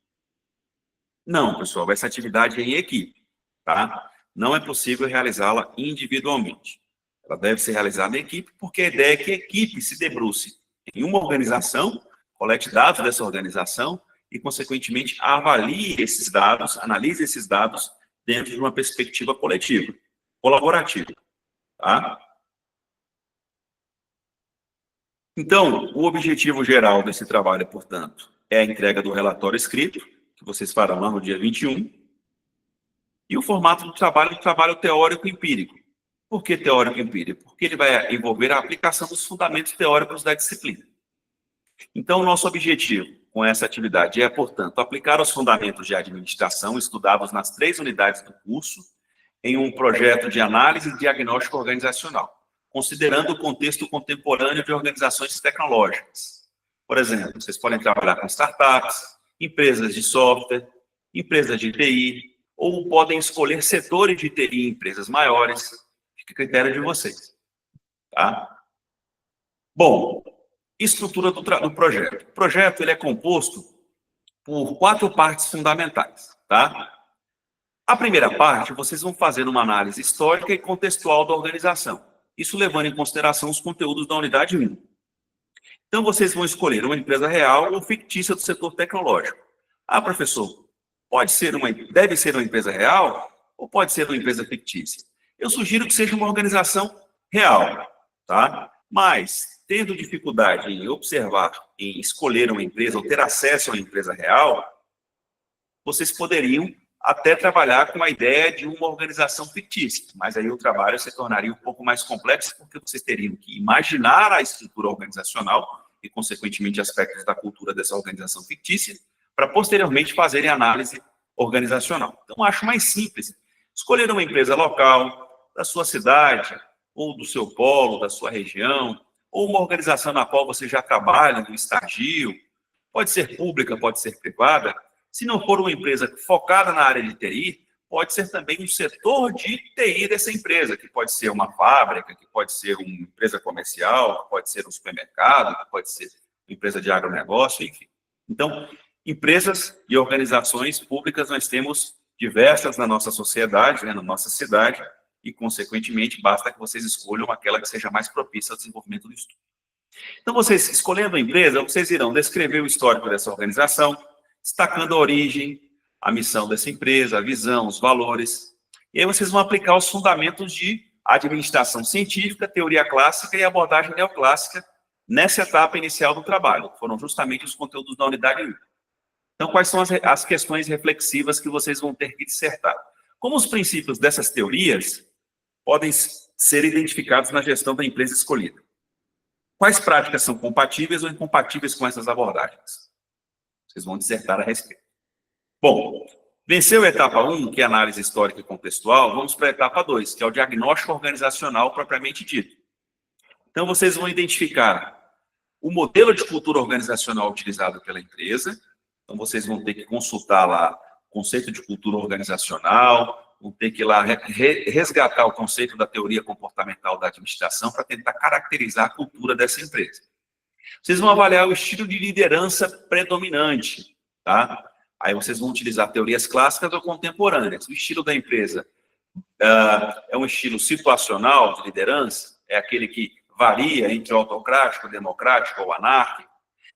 Não, pessoal, essa atividade é em equipe, tá? Não é possível realizá-la individualmente. Ela deve ser realizada em equipe, porque a ideia é que a equipe se debruce em uma organização, colete dados dessa organização e, consequentemente, avalie esses dados, analise esses dados dentro de uma perspectiva coletiva, colaborativa, tá? Então, o objetivo geral desse trabalho, portanto, é a entrega do relatório escrito, que vocês farão lá no dia 21, e o formato do trabalho teórico empírico. Por que teórico empírico? Porque ele vai envolver a aplicação dos fundamentos teóricos da disciplina. Então, o nosso objetivo com essa atividade é, portanto, aplicar os fundamentos de administração estudados nas 3 unidades do curso em um projeto de análise e diagnóstico organizacional, considerando o contexto contemporâneo de organizações tecnológicas. Por exemplo, vocês podem trabalhar com startups, empresas de software, empresas de TI, ou podem escolher setores de TI em empresas maiores. Fica a critério de vocês, tá? Bom, estrutura do projeto. O projeto ele é composto por 4 partes fundamentais, tá? A primeira parte, vocês vão fazer uma análise histórica e contextual da organização. Isso levando em consideração os conteúdos da unidade 1. Então, vocês vão escolher uma empresa real ou fictícia do setor tecnológico. Ah, professor, deve ser uma empresa real ou pode ser uma empresa fictícia? Eu sugiro que seja uma organização real, tá? Mas, tendo dificuldade em observar, em escolher uma empresa ou ter acesso a uma empresa real, vocês poderiam até trabalhar com a ideia de uma organização fictícia. Mas aí o trabalho se tornaria um pouco mais complexo, porque vocês teriam que imaginar a estrutura organizacional e, consequentemente, aspectos da cultura dessa organização fictícia, para posteriormente fazerem análise organizacional. Então, acho mais simples escolher uma empresa local, da sua cidade, ou do seu polo, da sua região, ou uma organização na qual você já trabalha, no estagio, pode ser pública, pode ser privada. Se não for uma empresa focada na área de TI, pode ser também um setor de TI dessa empresa, que pode ser uma fábrica, que pode ser uma empresa comercial, que pode ser um supermercado, que pode ser uma empresa de agronegócio, enfim. Então, empresas e organizações públicas nós temos diversas na nossa sociedade, né, na nossa cidade, e, consequentemente, basta que vocês escolham aquela que seja mais propícia ao desenvolvimento do estudo. Então, vocês, escolhendo a empresa, vocês irão descrever o histórico dessa organização, destacando a origem, a missão dessa empresa, a visão, os valores. E aí vocês vão aplicar os fundamentos de administração científica, teoria clássica e abordagem neoclássica nessa etapa inicial do trabalho. Foram justamente os conteúdos da unidade 1. Então, quais são as questões reflexivas que vocês vão ter que dissertar? Como os princípios dessas teorias podem ser identificados na gestão da empresa escolhida? Quais práticas são compatíveis ou incompatíveis com essas abordagens? Vocês vão dissertar a respeito. Bom, venceu a etapa 1, que é a análise histórica e contextual, vamos para a etapa 2, que é o diagnóstico organizacional propriamente dito. Então, vocês vão identificar o modelo de cultura organizacional utilizado pela empresa. Então, vocês vão ter que consultar lá o conceito de cultura organizacional, vão ter que ir lá resgatar o conceito da teoria comportamental da administração para tentar caracterizar a cultura dessa empresa. Vocês vão avaliar o estilo de liderança predominante, tá? Aí vocês vão utilizar teorias clássicas ou contemporâneas. O estilo da empresa é um estilo situacional de liderança, é aquele que varia entre autocrático, democrático ou anárquico.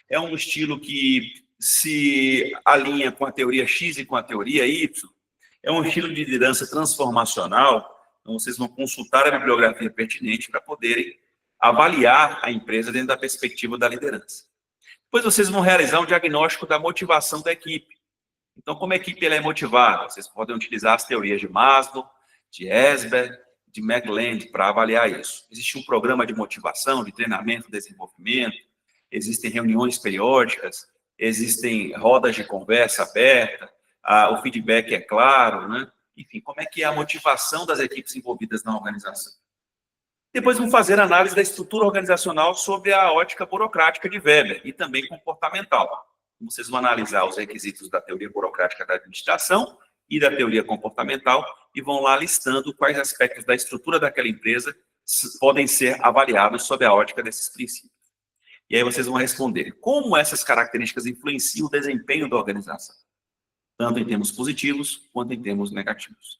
É um estilo que se alinha com a teoria X e com a teoria Y. É um estilo de liderança transformacional. Então, vocês vão consultar a bibliografia pertinente para poderem avaliar a empresa dentro da perspectiva da liderança. Depois vocês vão realizar um diagnóstico da motivação da equipe. Então, como a equipe ela é motivada? Vocês podem utilizar as teorias de Maslow, de Esber, de McLeod para avaliar isso. Existe um programa de motivação, de treinamento, desenvolvimento, existem reuniões periódicas, existem rodas de conversa aberta, o feedback é claro, né? Enfim, como é que é a motivação das equipes envolvidas na organização? Depois vamos fazer análise da estrutura organizacional sob a ótica burocrática de Weber e também comportamental. Vocês vão analisar os requisitos da teoria burocrática da administração e da teoria comportamental e vão lá listando quais aspectos da estrutura daquela empresa podem ser avaliados sob a ótica desses princípios. E aí vocês vão responder como essas características influenciam o desempenho da organização, tanto em termos positivos quanto em termos negativos.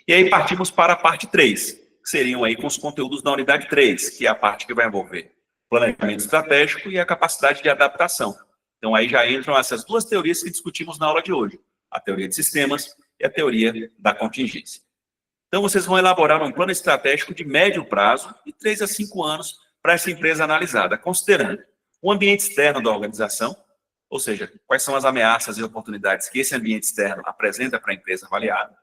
E aí partimos para a parte 3, que seriam aí com os conteúdos da unidade 3, que é a parte que vai envolver planejamento estratégico e a capacidade de adaptação. Então, aí já entram essas duas teorias que discutimos na aula de hoje, a teoria de sistemas e a teoria da contingência. Então, vocês vão elaborar um plano estratégico de médio prazo, de 3 a 5 anos, para essa empresa analisada, considerando o ambiente externo da organização, ou seja, quais são as ameaças e oportunidades que esse ambiente externo apresenta para a empresa avaliada,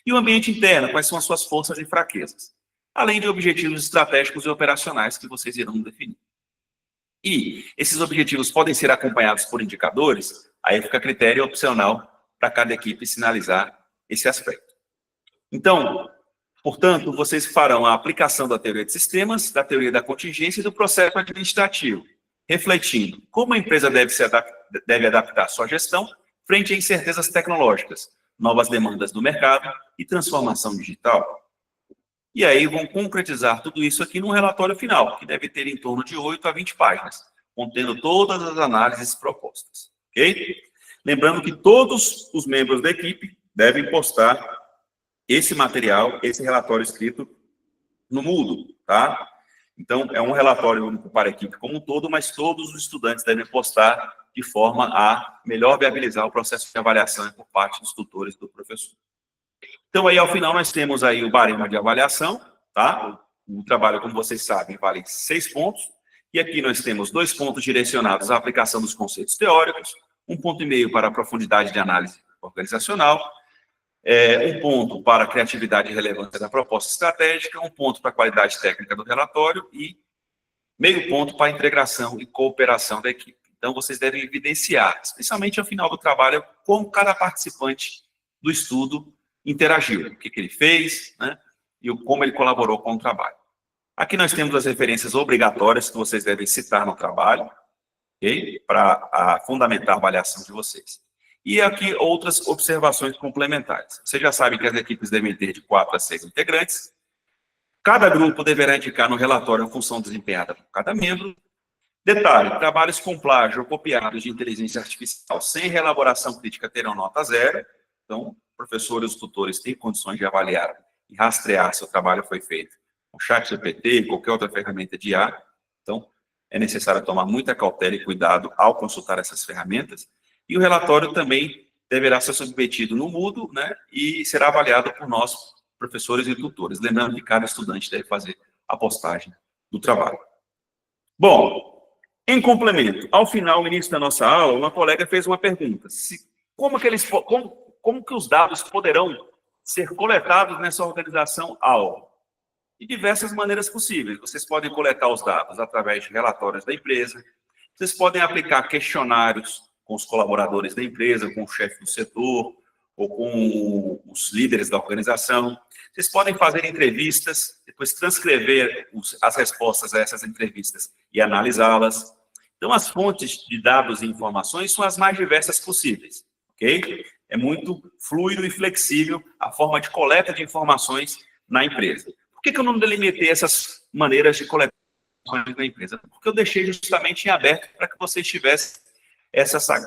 e o ambiente interno, quais são as suas forças e fraquezas, além de objetivos estratégicos e operacionais que vocês irão definir. E esses objetivos podem ser acompanhados por indicadores, aí fica a critério opcional para cada equipe sinalizar esse aspecto. Então, portanto, vocês farão a aplicação da teoria de sistemas, da teoria da contingência e do processo administrativo, refletindo como a empresa deve adaptar sua gestão frente a incertezas tecnológicas, novas demandas do mercado e transformação digital. E aí vão concretizar tudo isso aqui num relatório final, que deve ter em torno de 8 a 20 páginas, contendo todas as análises propostas. Ok? Lembrando que todos os membros da equipe devem postar esse material, esse relatório escrito no Moodle, tá? Então, é um relatório único para a equipe como um todo, mas todos os estudantes devem postar de forma a melhor viabilizar o processo de avaliação por parte dos tutores do professor. Então, aí, ao final, nós temos aí o barema de avaliação, tá? O trabalho, como vocês sabem, vale 6 pontos. E aqui nós temos 2 pontos direcionados à aplicação dos conceitos teóricos, 1,5 ponto para a profundidade de análise organizacional, 1 ponto para a criatividade e relevância da proposta estratégica, 1 ponto para a qualidade técnica do relatório e 0,5 ponto para a integração e cooperação da equipe. Então, vocês devem evidenciar, especialmente ao final do trabalho, como cada participante do estudo interagiu, o que ele fez, né, e como ele colaborou com o trabalho. Aqui nós temos as referências obrigatórias que vocês devem citar no trabalho, okay? Para fundamentar a avaliação de vocês. E aqui outras observações complementares. Vocês já sabem que as equipes devem ter de 4 a 6 integrantes. Cada grupo deverá indicar no relatório a função desempenhada por cada membro. Detalhe, trabalhos com plágio ou copiados de inteligência artificial sem reelaboração crítica terão nota 0. Então, professores e os tutores têm condições de avaliar e rastrear se o trabalho foi feito com ChatGPT e qualquer outra ferramenta de IA. Então, é necessário tomar muita cautela e cuidado ao consultar essas ferramentas. E o relatório também deverá ser submetido no Moodle, né, e será avaliado por nós, professores e tutores. Lembrando que cada estudante deve fazer a postagem do trabalho. Bom, em complemento, ao final, no início da nossa aula, uma colega fez uma pergunta. Como que os dados poderão ser coletados nessa organização aula? De diversas maneiras possíveis. Vocês podem coletar os dados através de relatórios da empresa, vocês podem aplicar questionários com os colaboradores da empresa, com o chefe do setor, ou com os líderes da organização. Vocês podem fazer entrevistas, depois transcrever as respostas a essas entrevistas e analisá-las. Então, as fontes de dados e informações são as mais diversas possíveis, ok? É muito fluido e flexível a forma de coleta de informações na empresa. Por que eu não delimitei essas maneiras de coleta de informações na empresa? Porque eu deixei justamente em aberto para que vocês tivessem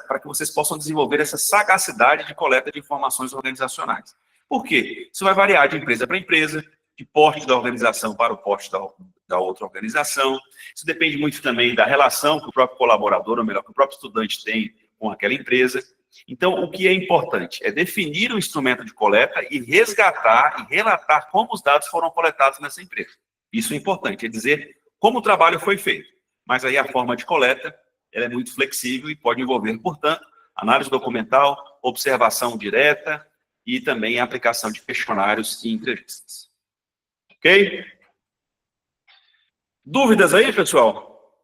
para que vocês possam desenvolver essa sagacidade de coleta de informações organizacionais. Por quê? Isso vai variar de empresa para empresa, de porte da organização para o porte da outra organização. Isso depende muito também da relação que o próprio colaborador, ou melhor, que o próprio estudante tem com aquela empresa. Então, o que é importante é definir o instrumento de coleta e resgatar e relatar como os dados foram coletados nessa empresa. Isso é importante, é dizer como o trabalho foi feito. Mas aí a forma de coleta ela é muito flexível e pode envolver, portanto, análise documental, observação direta e também a aplicação de questionários e entrevistas. Ok? Dúvidas aí, pessoal?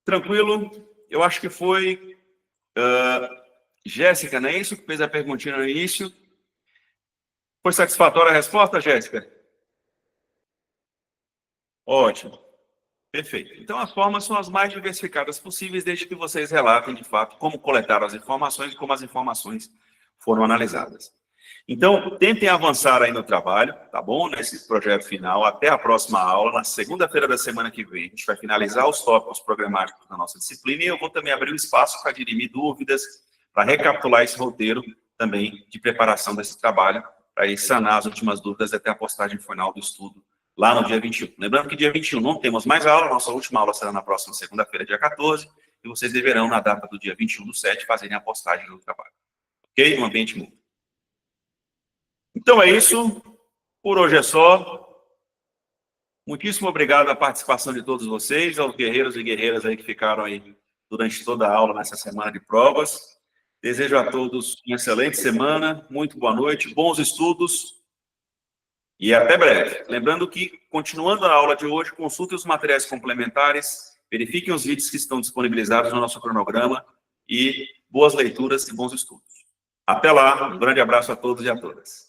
Tranquilo? Eu acho que foi Jéssica, não é isso? Que fez a perguntinha no início. Foi satisfatória a resposta, Jéssica? Ótimo. Perfeito. Então, as formas são as mais diversificadas possíveis, desde que vocês relatem, de fato, como coletaram as informações e como as informações foram analisadas. Então, tentem avançar aí no trabalho, tá bom? Nesse projeto final, até a próxima aula, na segunda-feira da semana que vem. A gente vai finalizar os tópicos programáticos da nossa disciplina e eu vou também abrir um espaço para dirimir dúvidas, para recapitular esse roteiro também de preparação desse trabalho, para sanar as últimas dúvidas até a postagem final do estudo, lá no dia 21. Lembrando que dia 21 não temos mais aula, nossa última aula será na próxima segunda-feira, dia 14, e vocês deverão, na data do dia 21/7, fazerem a postagem do trabalho. Ok? Um ambiente mútuo. Então é isso. Por hoje é só. Muitíssimo obrigado à participação de todos vocês, aos guerreiros e guerreiras aí que ficaram aí durante toda a aula nessa semana de provas. Desejo a todos uma excelente semana, muito boa noite, bons estudos. E até breve. Lembrando que, continuando a aula de hoje, consultem os materiais complementares, verifiquem os vídeos que estão disponibilizados no nosso cronograma e boas leituras e bons estudos. Até lá, um grande abraço a todos e a todas.